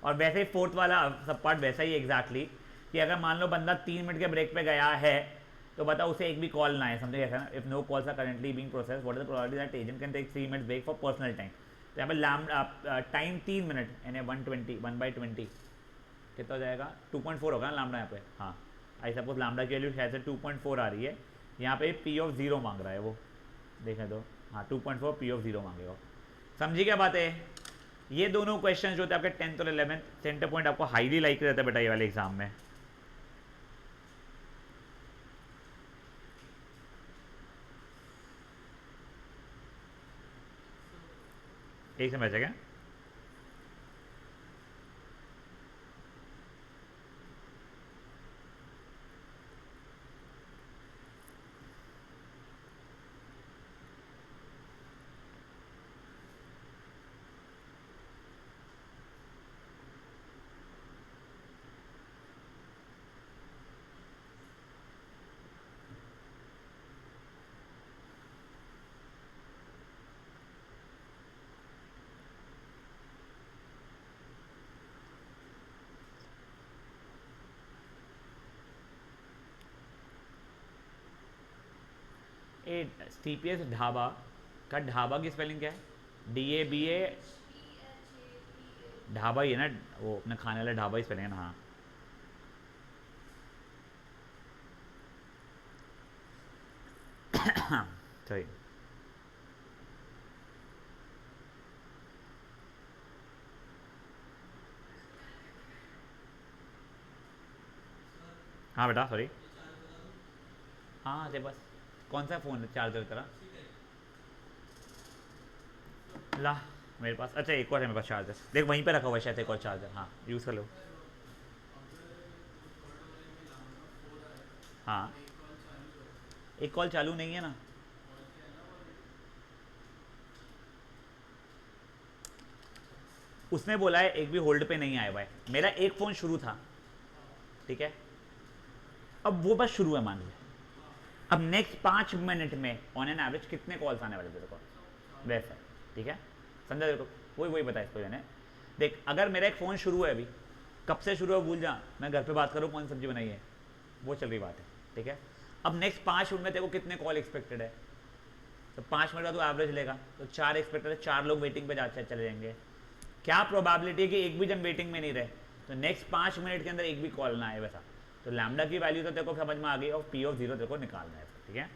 और वैसे ही फोर्थ वाला सब पार्ट वैसा ही एग्जैक्टली कि अगर मान लो बंदा 3 मिनट के ब्रेक पे गया है तो बताओ उसे एक भी कॉल ना है, समझे कैसा ना? If no calls are currently being processed, what is the probability that agent can take 3 minutes break for personal time? तो यहाँ पे लैम्डा टाइम 3 मिनट यानी 120 1/20 कितना हो जाएगा? 2.4 होगा ना लैम्डा यहाँ पे। हाँ आई सपोज लैम्डा की वैल्यू शायद से 2.4 आ रही है, यहाँ पे पी ऑफ 0 मांग रहा है वो, देखें तो हाँ 2.4 पी ऑफ 0 मांगेगा। समझी क्या बात है? ये दोनों क्वेश्चन जो थे आपके 10th और 11th सेंटर पॉइंट आपको हाईली लाइक रहता है बेटा ये वाले एग्जाम में। एक समझ क्या? ये CPS ढाबा का ढाबा की स्पेलिंग क्या है? DABA ढाबा ही है ना, वो अपने खाने वाला ढाबा ही स्पेलिंग है ना। हाँ सही। हाँ बेटा सॉरी। हाँ तेरे पास कौन सा फ़ोन है चार्जर तेरा? ला मेरे पास, अच्छा एक और है मेरे पास चार्जर, देख वहीं पे रखा हुआ है शायद एक और चार्जर। हाँ यूज़ कर लो। हाँ एक कॉल चालू नहीं है ना। उसने बोला है एक भी होल्ड पे नहीं आया हुआ है, मेरा एक फ़ोन शुरू था, ठीक है, अब वो बस शुरू है मान लो। अब नेक्स्ट 5 मिनट में ऑन एन एवरेज कितने कॉल्स आने वाले तेरे को वैसा, ठीक है समझा तेरे को? वही वही बताया इसको मैंने। देख अगर मेरा एक फ़ोन शुरू है अभी, कब से शुरू है भूल जा, मैं घर पे बात करूँ कौन सी सब्जी बनाई है, वो चल रही बात है, ठीक है। अब नेक्स्ट 5 मिनट में तेरे को कितने कॉल एक्सपेक्टेड है, तो 5 मिनट का तो एवरेज लेगा, तो 4 एक्सपेक्टेड है, 4 लोग वेटिंग पे जाते चले जाएंगे। क्या प्रोबेबिलिटी है कि एक भी जन वेटिंग में नहीं रहे, तो नेक्स्ट 5 मिनट के अंदर एक भी कॉल ना आए वैसा। तो लैम्डा की वैल्यू तो तेरे को समझ में आ गई, और P(0) तेरे को निकालना है, ठीक है।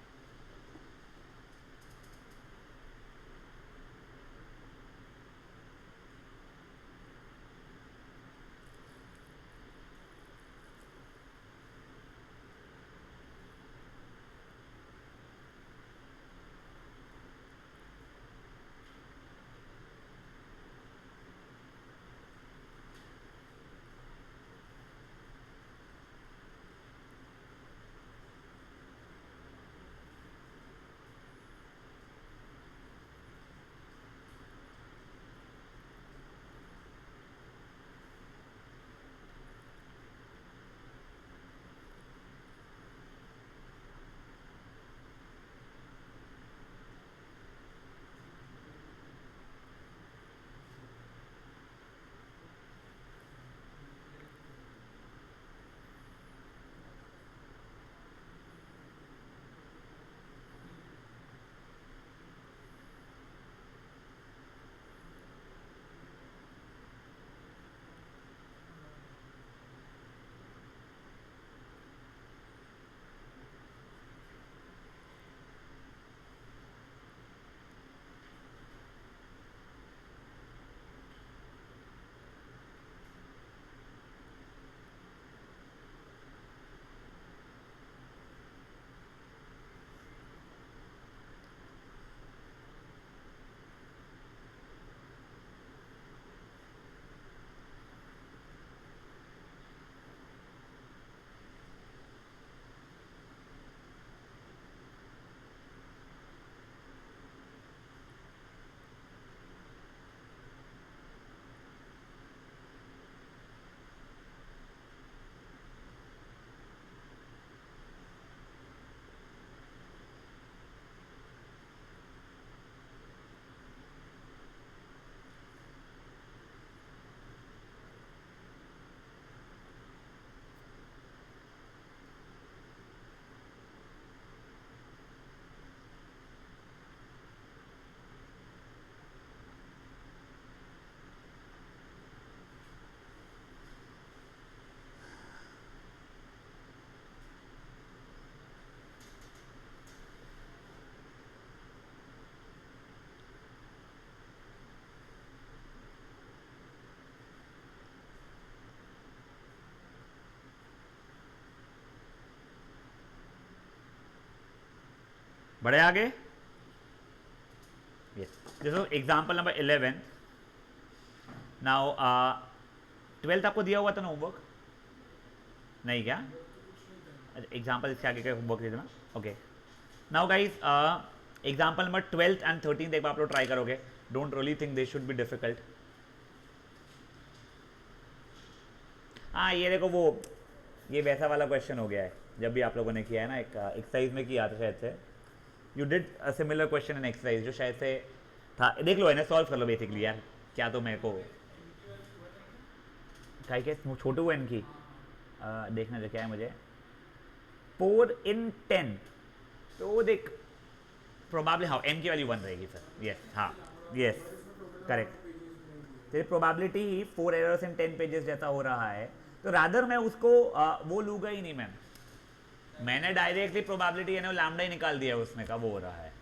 बड़े आगे यस, जैसे एग्जाम्पल नंबर 11। नाउ 12th आपको दिया हुआ था ना होमवर्क? नहीं क्या? एग्जाम्पल इसके आगे का होमवर्क दे देना। Okay now guys example number 12th and 13th एक बार आप लोग ट्राई करोगे। Don't really think they should be difficult. हाँ ये देखो वो, ये वैसा वाला क्वेश्चन हो गया है जब भी आप लोगों ने किया है ना, एक एक्सरसाइज में किया था शायद से। You did a similar question in exercise जो शायद से था, देख लो इन्हें सॉल्व कर लो बेसिकली यार। क्या तो मेरे को क्या छोटे हुए इनकी देखना जो क्या है मुझे 4 in 10, तो वो देख प्रोबेबली हाँ एन की वैल्यू 1 रहेगी सर, यस हाँ यस करेक्ट। तेरी probability he 4 errors in 10 pages जैसा हो रहा है, तो रादर मैं उसको वो लूँगा ही नहीं मैम, मैंने डायरेक्टली प्रोबेबिलिटी है ना लैम्डा ही निकाल दिया उसमें का वो हो रहा है।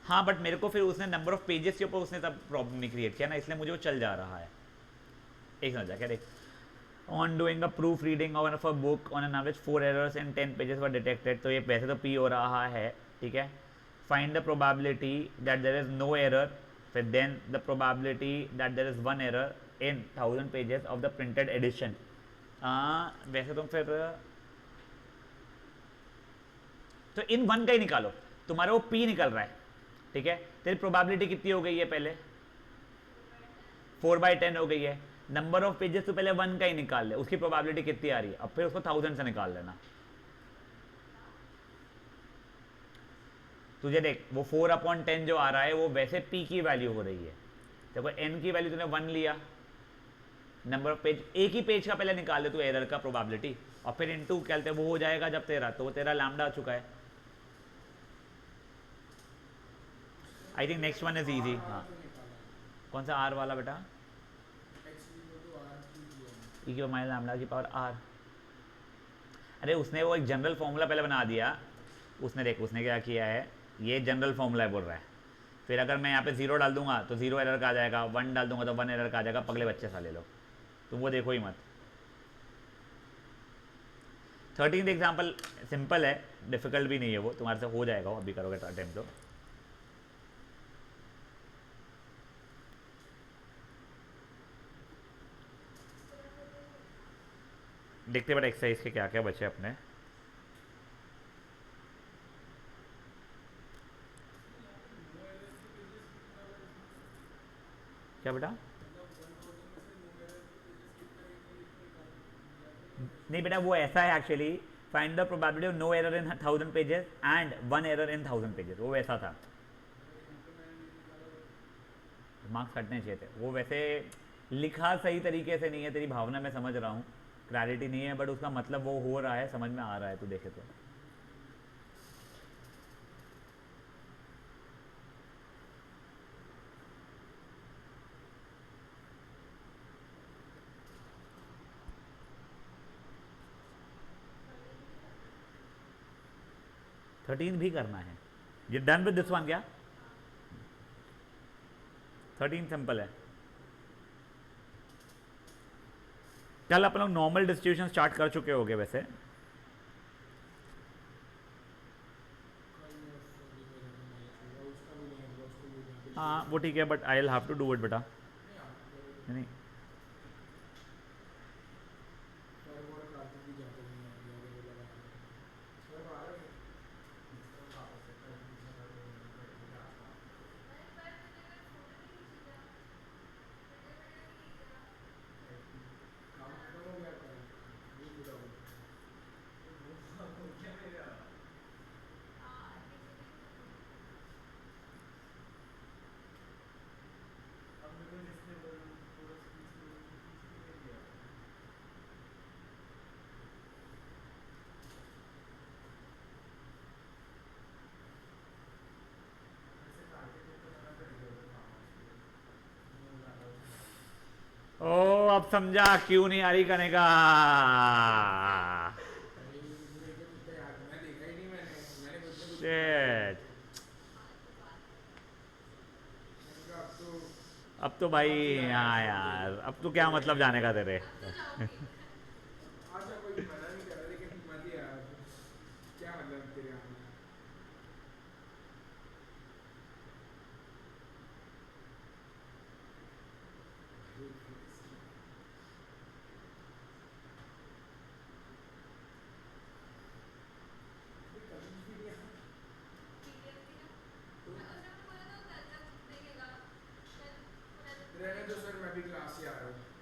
हाँ बट मेरे को फिर उसने नंबर ऑफ पेजेस के ऊपर उसने तब प्रॉब्लम नहीं क्रिएट किया ना, इसलिए मुझे वो चल जा रहा है। एक समझा क्या देख, on doing a proof reading of a book on an average 4 errors in 10 pages were detected, तो ये वैसे तो पी हो रहा है ठीक है। Find the probability that there is no error, फिर then the probability that there is 1 error in 1000 pages of the printed edition. वैसे तो फिर तो इन 1 का ही निकालो, तुम्हारा वो पी निकल रहा है ठीक है। तेरी प्रोबेबिलिटी कितनी हो गई है पहले, 4/10 हो गई है। नंबर ऑफ पेजेस तो पहले 1 का ही निकाल ले, उसकी प्रोबेबिलिटी कितनी आ रही है, अब फिर उसको 1000 से निकाल लेना। तुझे देख वो 4/10 जो आ रहा है वो वैसे p की वैल्यू हो रही है, देखो n की वैल्यू तूने 1 लिया, नंबर ऑफ पेज एक ही पेज का पहले निकाल ले तू एरर का प्रोबेबिलिटी, और फिर इनटू क्या कहते हैं वो हो जाएगा जब तेरा, तो वो तेरा लैम्डा आ चुका है। I think next one is easy. हाँ कौन सा r वाला बेटा, e की माइनस लैम्डा की पावर r। अरे उसने वो एक जनरल फॉर्मूला पहले बना दिया, उसने देख उसने क्या किया है, ये जनरल फॉर्मूला है बोल रहा है, फिर अगर मैं यहाँ पे 0 डाल दूंगा तो 0 एरर का आ जाएगा, 1 डाल दूंगा तो 1 एरर का आ जाएगा, पगले बच्चे सा ले लो, तुम वो देखो ही मत। 13th एग्जाम्पल सिंपल है, डिफिकल्ट भी नहीं है वो, तुम्हारे से हो जाएगा वो, अभी करोगे अटेम्प्ट तो। देखते बड़ा एक्सरसाइज के क्या क्या बचे अपने। क्या बेटा, नहीं बेटा वो ऐसा है actually, find the probability of no error in 1000 pages and 1 error in 1000 pages, वो वैसा था। मार्क्स कटने चाहिए थे, वो वैसे लिखा सही तरीके से नहीं है, तेरी भावना मैं समझ रहा हूँ, क्लैरिटी नहीं है, बट उसका मतलब वो हो रहा है, समझ में आ रहा है, तू देखे तो। थर्टीन भी करना है, ये डन विद दिस वन क्या, 13 सिंपल है। कल अपन लोग नॉर्मल डिस्ट्रीब्यूशन स्टार्ट कर चुके होंगे वैसे, हाँ वो ठीक है, but I will have to do it बेटा। नहीं ओ अब समझा क्यों नहीं आ रही करने का। Shit. अब तो भाई हाँ यार, अब तो क्या मतलब जाने का तेरे।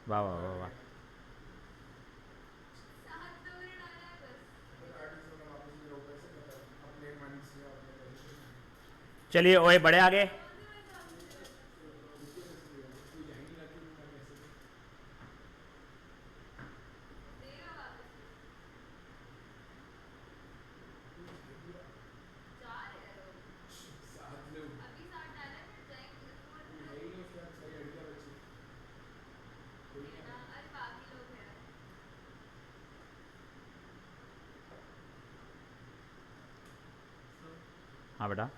वाह वाह वाह वाह, चलिए ओए बड़े आगे। हाँ बेटा,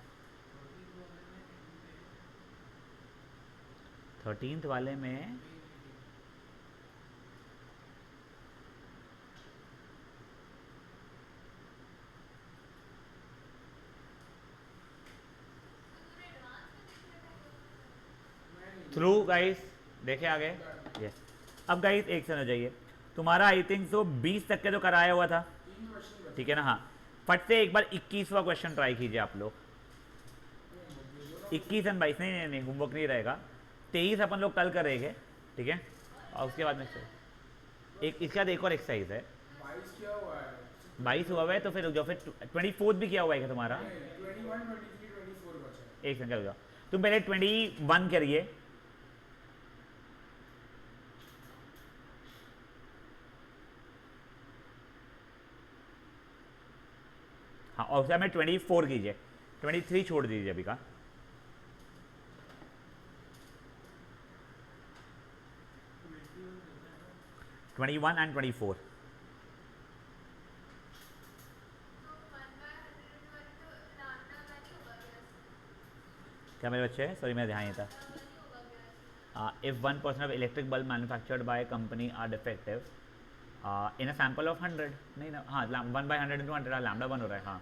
13th वाले में थ्रू गाइस, देखे आगे। यस, अब गाइस एक सेकंड हो जाइए, तुम्हारा आई थिंक तो 20 तक के तो कराया हुआ था, ठीक है ना। हाँ, फट से एक बार 21वां क्वेश्चन ट्राई कीजिए आप लोग। 21 एंड 22, नहीं नहीं नहीं, होमवर्क नहीं रहेगा। 23 अपन लोग कल करेंगे, ठीक है। और उसके बाद में एक इसके बाद एक और एक्सरसाइज है। 22 हुआ है तो फिर जो फिर 24 भी किया हुआ है क्या तुम्हारा? एक सेकंड रुको, तुम पहले 21 करिए। हाँ, और उसके बाद में 24 कीजिए, 23 छोड़ दीजिए अभी का। ट्वेंटी वन एंड 24, क्या मेरे बच्चे? सॉरी मेरा ध्यान नहीं था। If 1% of electric bulb manufactured by company are defective in a sample of 100, नहीं ना, हाँ 1/100 इंटू 100 लैम्डा 1 हो रहा है। हाँ,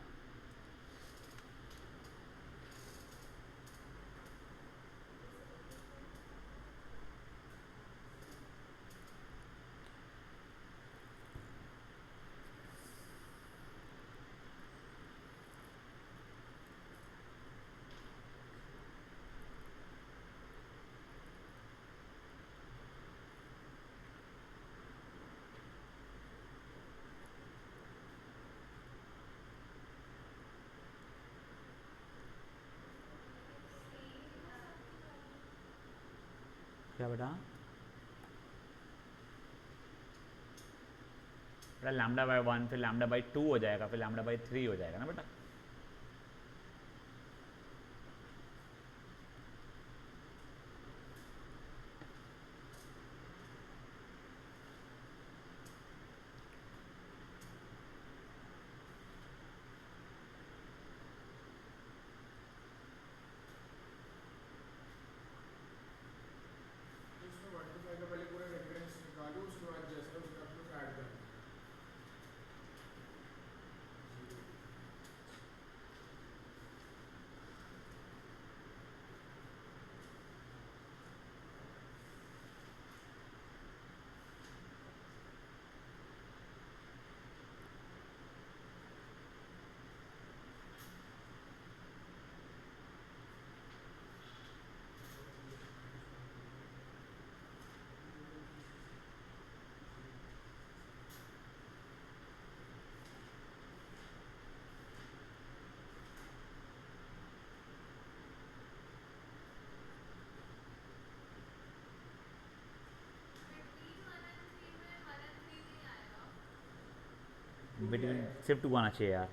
क्या बेटा? बेटा लैम्डा बाय 1, फिर लैम्डा बाय 2 हो जाएगा, फिर लैम्डा बाय 3 हो जाएगा ना बेटा। बिटवीन सिर्फ 2 आना चाहिए यार।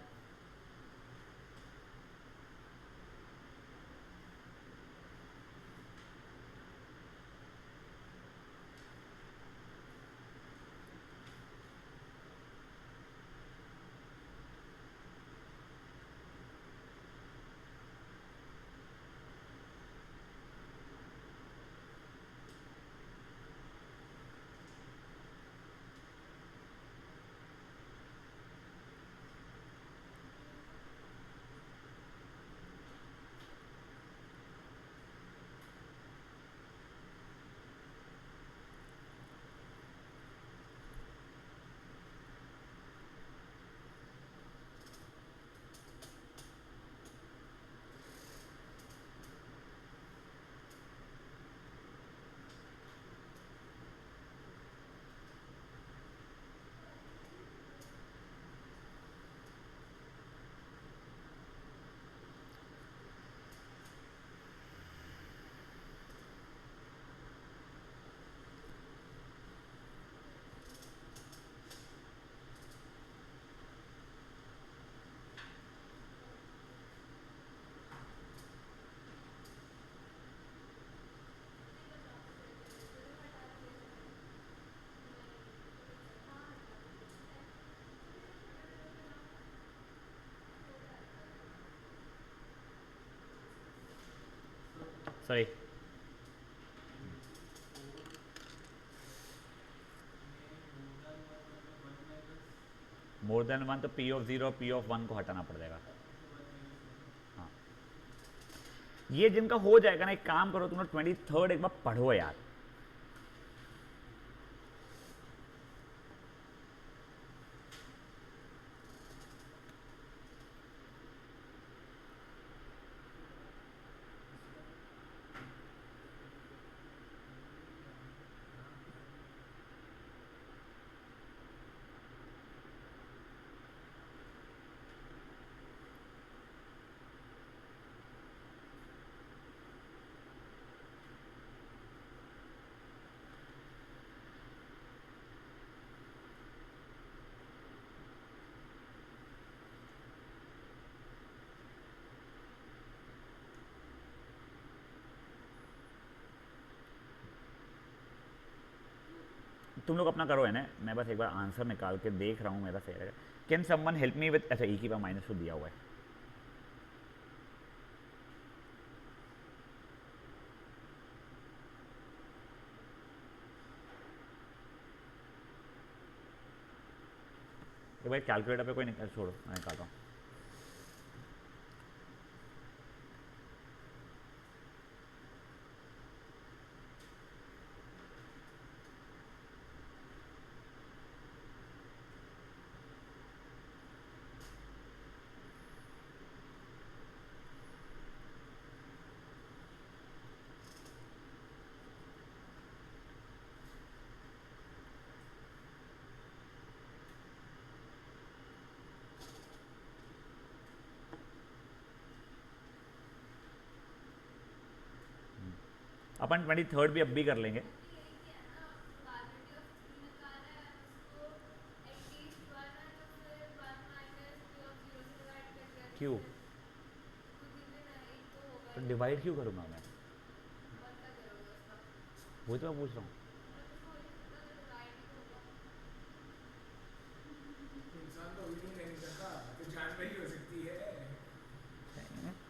सॉरी, मोर देन वन तो पी ऑफ जीरो और पी ऑफ वन को हटाना पड़ जाएगा। हाँ, ये जिनका हो जाएगा ना, एक काम करो तुम लोग 23rd एक बार पढ़ो यार। तुम लोग अपना करो है ना, मैं बस एक बार आंसर निकाल के देख रहा हूँ मेरा सही रहेगा। Can someone help me with, अच्छा ई की पावर -2 दिया हुआ है। ये भाई कैलकुलेटर पे कोई निकाल, छोड़ो मैं निकालता हूँ। अपन 23rd भी अब भी कर लेंगे। क्यों तो डिवाइड क्यों करूँगा मैं, वही तो मैं पूछ रहा हूँ।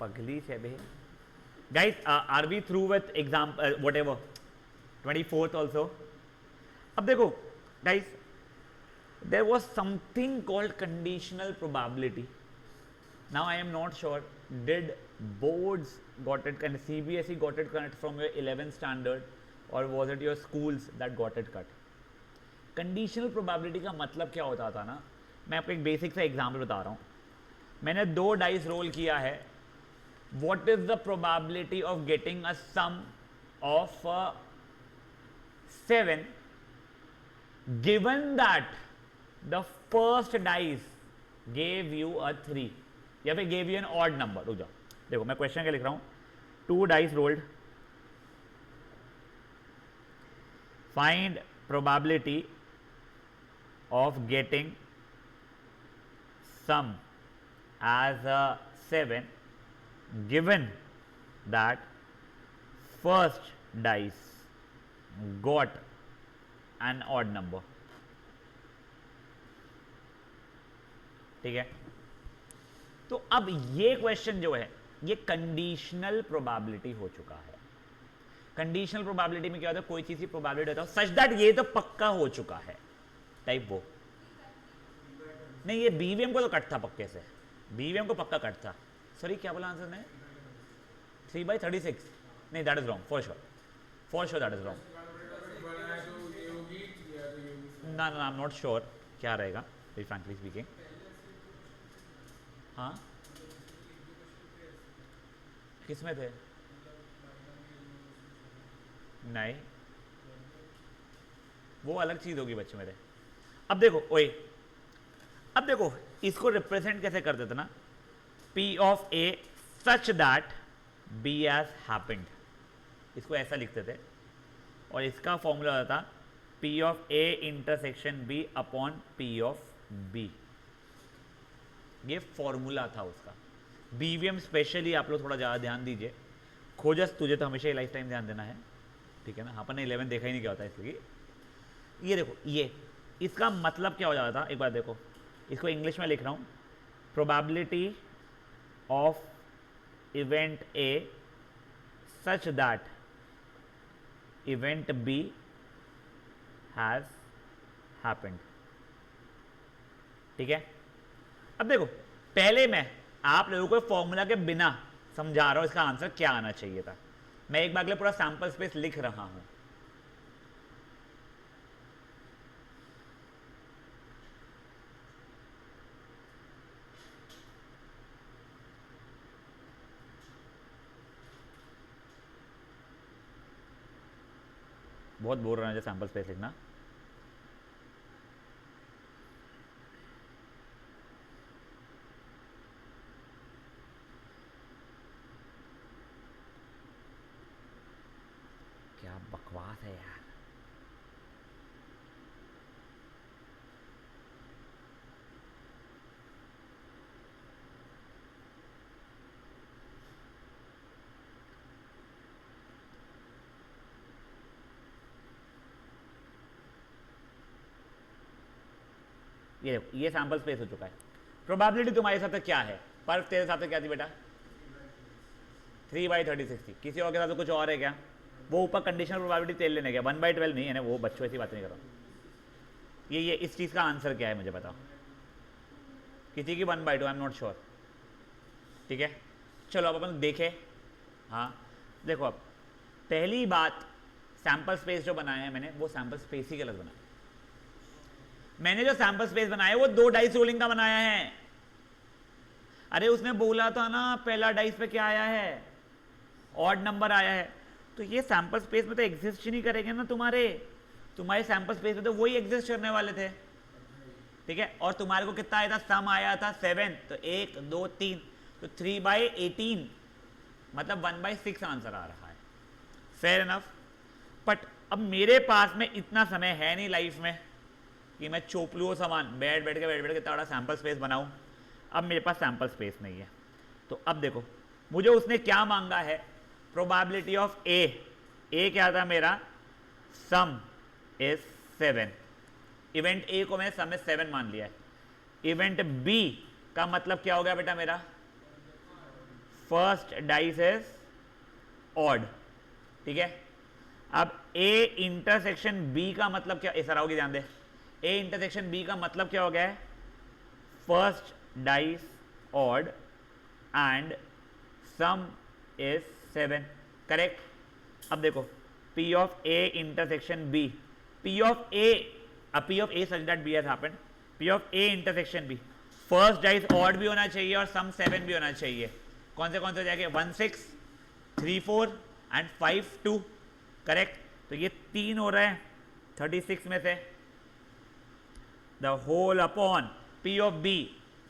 पगली से बे guys, are we through with exam whatever 24th also. अब देखो guys, there was something called conditional probability. Now I am not sure did boards got it and CBSE got it cut from your 11th standard or was it your schools that got it cut? Conditional probability का मतलब क्या होता था ना, मैं आपको एक basic सा एग्जाम्पल बता रहा हूँ। मैंने 2 डाइस रोल किया है, what is the probability of getting a sum of 7 given that the first dice gave you a 3 या फिर gave you an odd number। रुक जाओ, देखो मैं क्वेश्चन क्या लिख रहा हूं। 2 dice rolled, find probability of getting sum as a 7 given that first dice got an odd number। ठीक है, तो अब ये क्वेश्चन जो है ये कंडीशनल प्रोबेबिलिटी हो चुका है। कंडीशनल प्रोबेबिलिटी में क्या होता है, कोई चीज की प्रोबेबिलिटी होता है सच दैट ये तो पक्का हो चुका है टाइप। वो नहीं, ये बीवीएम को तो कट था पक्के से, बीवीएम को पक्का कट था। सॉरी क्या बोला आंसर ने, 3/36? नहीं, that is wrong for sure, for sure that is wrong. ना ना, आई एम नॉट श्योर क्या रहेगा वेरी फ्रैंकली स्पीकिंग। हाँ किस में थे? नहीं, वो अलग चीज होगी बच्चे मेरे। अब देखो ओए, अब देखो इसको रिप्रेजेंट कैसे करते थे ना, P of A such that B has happened, इसको ऐसा लिखते थे और इसका फॉर्मूला होता था P of A intersection B upon P of B। ये फॉर्मूला था उसका। बीवीएम स्पेशली आप लोग थोड़ा ज़्यादा ध्यान दीजिए। खोजस तुझे तो हमेशा ही लाइफ टाइम ध्यान देना है, ठीक है ना। अपन ने 11 देखा ही नहीं क्या होता है, इसलिए ये देखो, ये इसका मतलब क्या हो जाता था, एक बार देखो इसको इंग्लिश में लिख रहा हूँ। Probability of event A such that event B has happened. ठीक है, अब देखो पहले मैं आप लोगों को फॉर्मूला के बिना समझा रहा हूं इसका आंसर क्या आना चाहिए था. मैं एक बार के लिए पूरा सैंपल स्पेस लिख रहा हूं. बहुत बोर रहना चाहिए सैंपल स्पेस लिखना. क्या बकवास है यार. ये सैंपल स्पेस हो चुका है. प्रोबेबिलिटी तुम्हारे साथ क्या है? पर तेरे साथ क्या थी बेटा? 3/36 थी. किसी और के साथ तो कुछ और है क्या? वो ऊपर कंडीशनल प्रोबेबिलिटी तेल लेने गया. 1/12 नहीं है ना, वो बच्चों ऐसी बात नहीं कर रहा. ये इस चीज़ का आंसर क्या है मुझे बताओ. किसी की 1/2, आई एम नॉट श्योर. ठीक है, चलो अब अपन देखें. हाँ देखो, अब पहली बात, सैंपल स्पेस जो बनाया है मैंने, वो सैंपल स्पेस ही गलत बनाया. मैंने जो सैंपल स्पेस बनाया है वो 2 डाइस रोलिंग का बनाया है. अरे उसने बोला था ना पहला डाइस पे क्या आया है? ऑड नंबर आया है. तो ये सैंपल स्पेस में तो एग्जिस्ट ही नहीं करेंगे ना. तुम्हारे सैंपल स्पेस में तो वही एग्जिस्ट करने वाले थे. ठीक है, और तुम्हारे को कितना आया था? सम आया था 7. तो 1 2 3, तो 3/18 मतलब 1/6 आंसर आ रहा है. Fair enough. बट अब मेरे पास में इतना समय है नहीं लाइफ में कि मैं चोपलू सामान बैठ के इतना बड़ा सैंपल स्पेस बनाऊं. अब मेरे पास सैंपल स्पेस नहीं है. तो अब देखो मुझे उसने क्या मांगा है? प्रोबेबिलिटी ऑफ ए क्या था मेरा? सम इज 7. इवेंट ए को मैंने सम में 7 मान लिया है. इवेंट बी का मतलब क्या हो गया बेटा मेरा? First dice is odd. ठीक है, अब ए इंटरसेक्शन बी का मतलब क्या? इस तरह ध्यान दे. ए इंटरसेक्शन बी का मतलब क्या हो गया है? First dice odd and some is 7. Correct. अब देखो P of A intersection B, P of A such that B has happened. P of A intersection B, first dice odd भी होना चाहिए और सम 7 भी होना चाहिए. कौन से हो जाएंगे? 1 6 3 4 एंड 5 2. करेक्ट. तो ये 3 हो रहा है 36 में से. The whole upon P of B,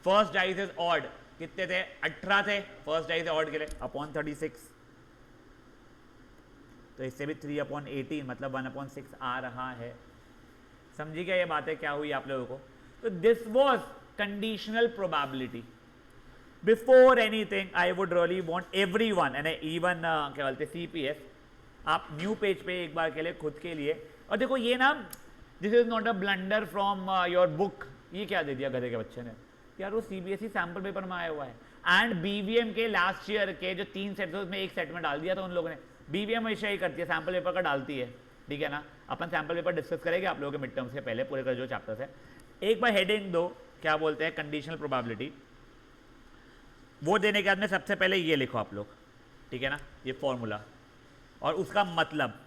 first dice is odd. कितने थे? 18 थे फर्स्ट डाइस ऑड के लिए, अपॉन 36. तो इससे भी 3/18 मतलब 1/6 आ रहा है. समझी क्या ये बातें क्या हुई आप लोगों को? तो this was conditional probability. Before anything I would really want everyone and even क्या बोलते CPS, आप न्यू पेज पे एक बार के लिए खुद के लिए. और देखो ये ना, this is not a blunder from your book. ये क्या दे दिया गधे के बच्चे ने यार? वो CBSE सैंपल पेपर में आया हुआ है. एंड BVM के लास्ट ईयर के जो 3 सेट थे उसमें एक सेट में डाल दिया था उन लोगों ने. BVM हमेशा ही करती है, सैंपल पेपर का डालती है. ठीक है ना. अपन सैंपल पेपर डिस्कस करेंगे आप लोगों के मिड टर्म से पहले पूरे का जो चैप्टर्स है. एक बार हेडिंग दो, क्या बोलते हैं? Conditional probability. वो देने के बाद में सबसे पहले ये लिखो आप लोग. ठीक है ना, ये फॉर्मूला और उसका मतलब,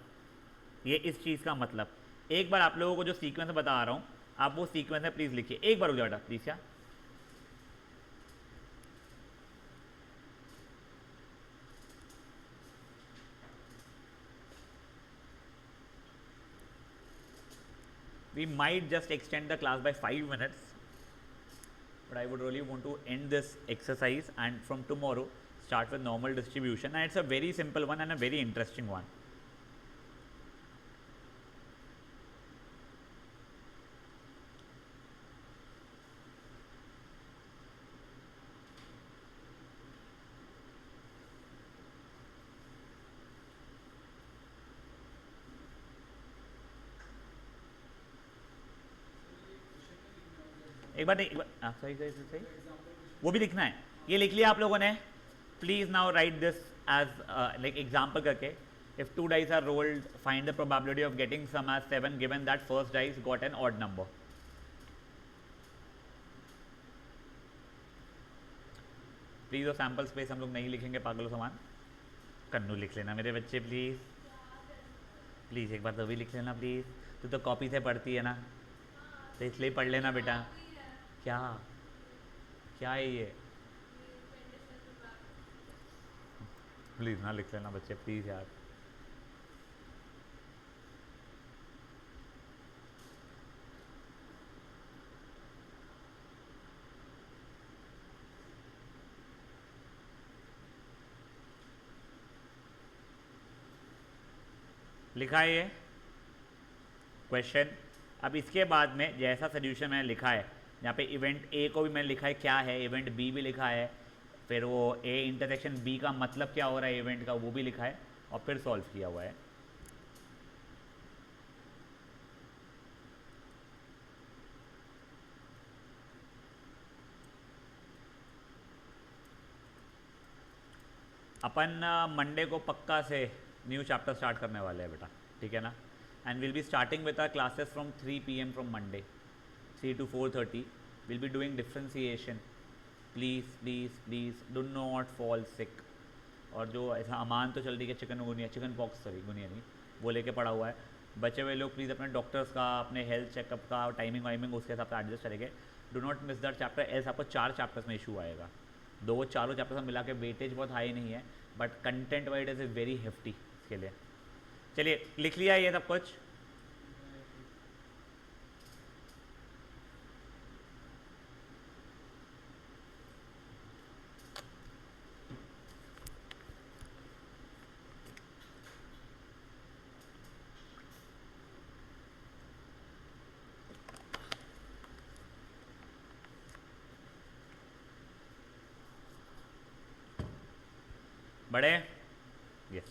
ये इस चीज़ का मतलब. एक बार आप लोगों को जो सीक्वेंस बता रहा हूँ आप वो सीक्वेंस में प्लीज़ लिखिए. एक बार हो जाएगा प्लीज़. क्या we might just extend the class by 5 minutes, but I would really want to end this exercise and from tomorrow start with normal distribution, and it's a very simple one and a very interesting one. एक बार सही वो भी लिखना है. ये लिख लिया आप लोगों ने? Please now right this as like example करके, if 2 dice are rolled, find the probability of getting sum as 7 given that first dice got an odd number. Please वो सैम्पल स्पेस हम लोग नहीं लिखेंगे पागलों समान. कन्नू लिख लेना मेरे बच्चे प्लीज़, प्लीज़ एक बार तो भी लिख लेना प्लीज़. तू तो कॉपी से पढ़ती है ना, तो इसलिए पढ़ लेना बेटा. क्या क्या है ये, प्लीज़ ना लिख लेना बच्चे प्लीज़ यार. लिखा है ये क्वेश्चन. अब इसके बाद में जैसा सोल्यूशन मैंने लिखा है, यहाँ पे इवेंट ए को भी मैंने लिखा है क्या है, इवेंट बी भी लिखा है, फिर वो ए इंटरसेक्शन बी का मतलब क्या हो रहा है इवेंट का वो भी लिखा है, और फिर सॉल्व किया हुआ है. अपन मंडे को पक्का से न्यू चैप्टर स्टार्ट करने वाले हैं बेटा, ठीक है ना. And will be starting with our classes from 3 PM from Monday, 3 to 4:30. Will be doing differentiation. Please please please do not fall sick. और जो ऐसा अमान तो चल रही है chikungunya, chicken pox sorry गुनिया नहीं, वो लेके पड़ा हुआ है. बचे हुए लोग प्लीज़ अपने डॉक्टर्स का, अपने हेल्थ चेकअप का टाइमिंग वाइमिंग उसके हिसाब से एडजस्ट करेंगे. Do not miss that chapter, else आपको 4 चैप्टर्स में इशू आएगा. 2-4 चैप्टर्स में मिला के वेटेज बहुत हाई नहीं है, but content wide is very hefty इसके लिए. चलिए लिख लिया ये सब कुछ. बड़े यस.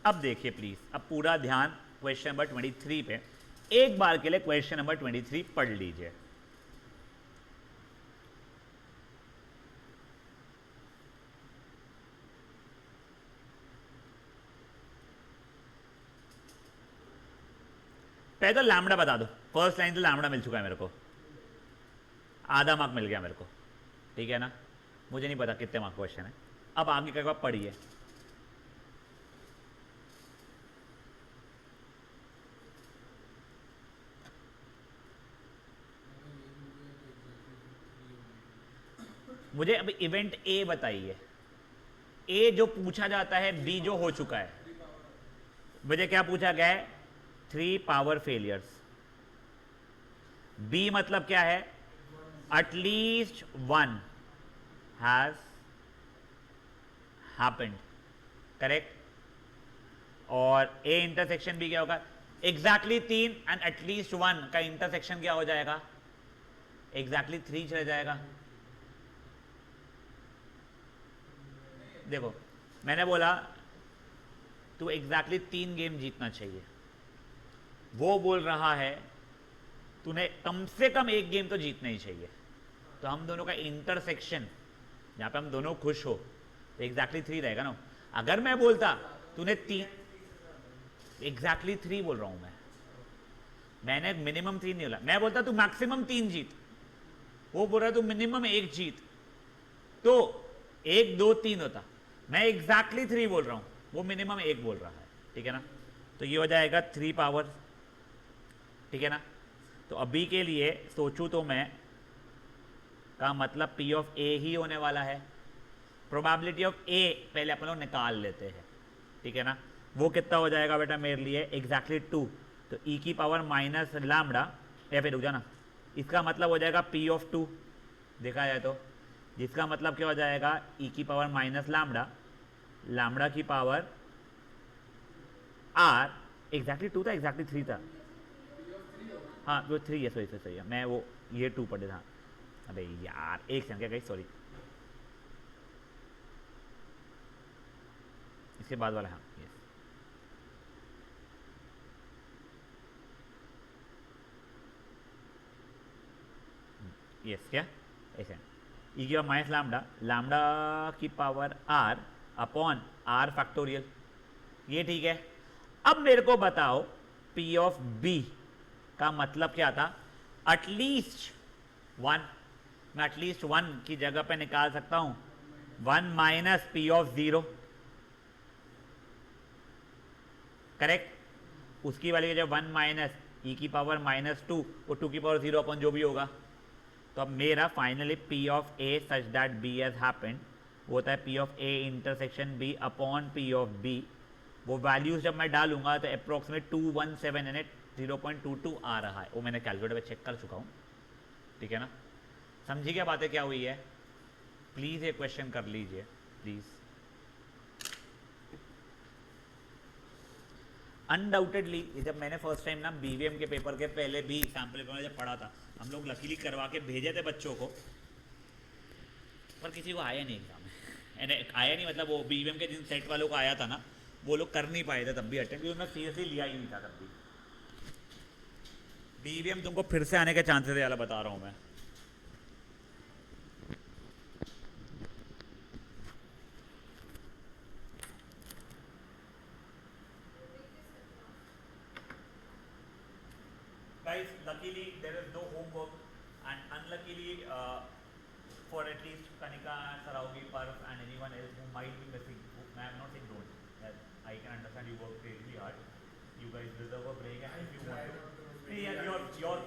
अब देखिए प्लीज़, अब पूरा ध्यान क्वेश्चन नंबर 23 पे. एक बार के लिए क्वेश्चन नंबर 23 पढ़ लीजिए. पहले तो लैम्बडा बता दो. फर्स्ट लाइन तो लैम्बडा मिल चुका है मेरे को, आधा मार्क मिल गया मेरे को, ठीक है ना. मुझे नहीं पता कितने मार्क क्वेश्चन है. अब आगे का पढ़िए. मुझे अब इवेंट ए बताइए. ए जो पूछा जाता है, बी जो हो चुका है. मुझे क्या पूछा गया है, 3 पावर फेलियर्स. बी मतलब क्या है, एटलीस्ट 1 हैज हैपेंड, करेक्ट. और ए इंटरसेक्शन भी क्या होगा, एग्जैक्टली 3 एंड एटलीस्ट 1 का इंटरसेक्शन क्या हो जाएगा, एग्जैक्टली 3 चला जाएगा. देखो मैंने बोला तू एग्जैक्टली 3 गेम जीतना चाहिए, वो बोल रहा है तूने कम से कम 1 गेम तो जीतना ही चाहिए. तो हम दोनों का इंटरसेक्शन जहां पे हम दोनों खुश हो तो एग्जैक्टली 3 रहेगा ना. अगर मैं बोलता तूने 3, एग्जैक्टली 3 बोल रहा हूं मैंने मिनिमम 3 नहीं बोला. मैं बोलता तू मैक्सिमम 3 जीत, वो बोल रहा है तू मिनिमम 1 जीत, तो 1 2 3 होता. मैं एग्जैक्टली 3 बोल रहा हूं, वो मिनिमम 1 बोल रहा है, ठीक है ना. तो ये हो जाएगा 3 पावर, ठीक है ना. तो अभी के लिए सोचूं तो मैं का मतलब P ऑफ A ही होने वाला है. प्रोबेबिलिटी ऑफ A पहले अपन लोग निकाल लेते हैं, ठीक है ना. वो कितना हो जाएगा बेटा मेरे लिए, एग्जैक्टली 2. तो E की पावर माइनस लैम्बडा, या फिर रुक जाना, इसका मतलब हो जाएगा P ऑफ 2 देखा जाए तो, जिसका मतलब क्या हो जाएगा, E की पावर माइनस लैम्बडा, लैम्बडा की पावर R. एग्जैक्टली 2 था, एग्जैक्टली 3 था. हाँ वो 3 है, सही है. मैं वो ये 2 पढ़े था. अबे यार एक सेकंड, क्या कही, सॉरी. इसके बाद वाला, हाँ यस. यस क्या ऐसे ई की पावर माइनस लैम्बडा, लैम्बडा की power R upon R factorial, ये ठीक है। अब मेरे को बताओ पी ऑफ बी का मतलब क्या था? एटलीस्ट वन, मैं एटलीस्ट वन की जगह पे निकाल सकता हूं 1 माइनस पी ऑफ 0, करेक्ट। उसकी वाली जब 1 माइनस ई की पावर -2 और 2 की पावर 0 अपन जो भी होगा, तो अब मेरा finally P of A such that B has happened वो होता है P of A intersection B upon P of B. वो वैल्यूज जब मैं डालूंगा तो अप्रोक्सीमेट 217 यानी 0.22 आ रहा है। वो मैंने कैलकुलेटर पे चेक कर चुका हूँ, ठीक है ना। समझी क्या बातें क्या हुई है? प्लीज़ ये क्वेश्चन कर लीजिए प्लीज़। अनडाउटेडली जब मैंने फर्स्ट टाइम ना बीवीएम के पेपर के पहले भी सैम्पल पेपर में जब पढ़ा था, हम लोग लकीली करवा के भेजे थे बच्चों को, पर किसी को आया नहीं एग्जाम में। आया नहीं मतलब वो बीवीएम के जिन सेट वालों को आया था ना, वो लोग कर नहीं पाए थे तब भी अटेंड, क्योंकि उन्होंने सीरियसली लिया ही नहीं था तब भी। बीवीएम तुमको फिर से आने के चांसेस है, वाला बता रहा हूँ मैं। Guys, luckily there is no homework, and unluckily for at least Kanika and Saraugi, Parv and anyone else who might be missing, I am not saying don't, that I can understand you work really hard, you guys deserve a break, and if you want to, yeah, your call,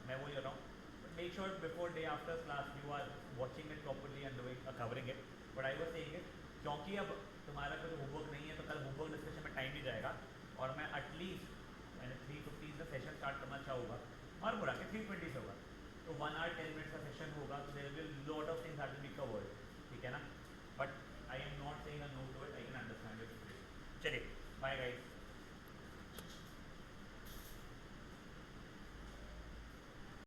मैं बोल रहा हूँ, but make sure before day after class you are watching it properly and doing covering it. But I was saying it क्योंकि अब तुम्हारा कोई homework नहीं है तो कल होमवर्क डिस्कशन में टाइम नहीं जाएगा, और मैं एटलीस्ट मैंने 3:15 से सेशन स्टार्ट करना चाहूँगा और बुरा के 3:20 से होगा, तो 1 hour 10 minutes का सेशन होगा, तो there will be lot of things that will be covered, ठीक है ना। But I am not saying a no to it, I can understand it. चलिए बाय गाइस।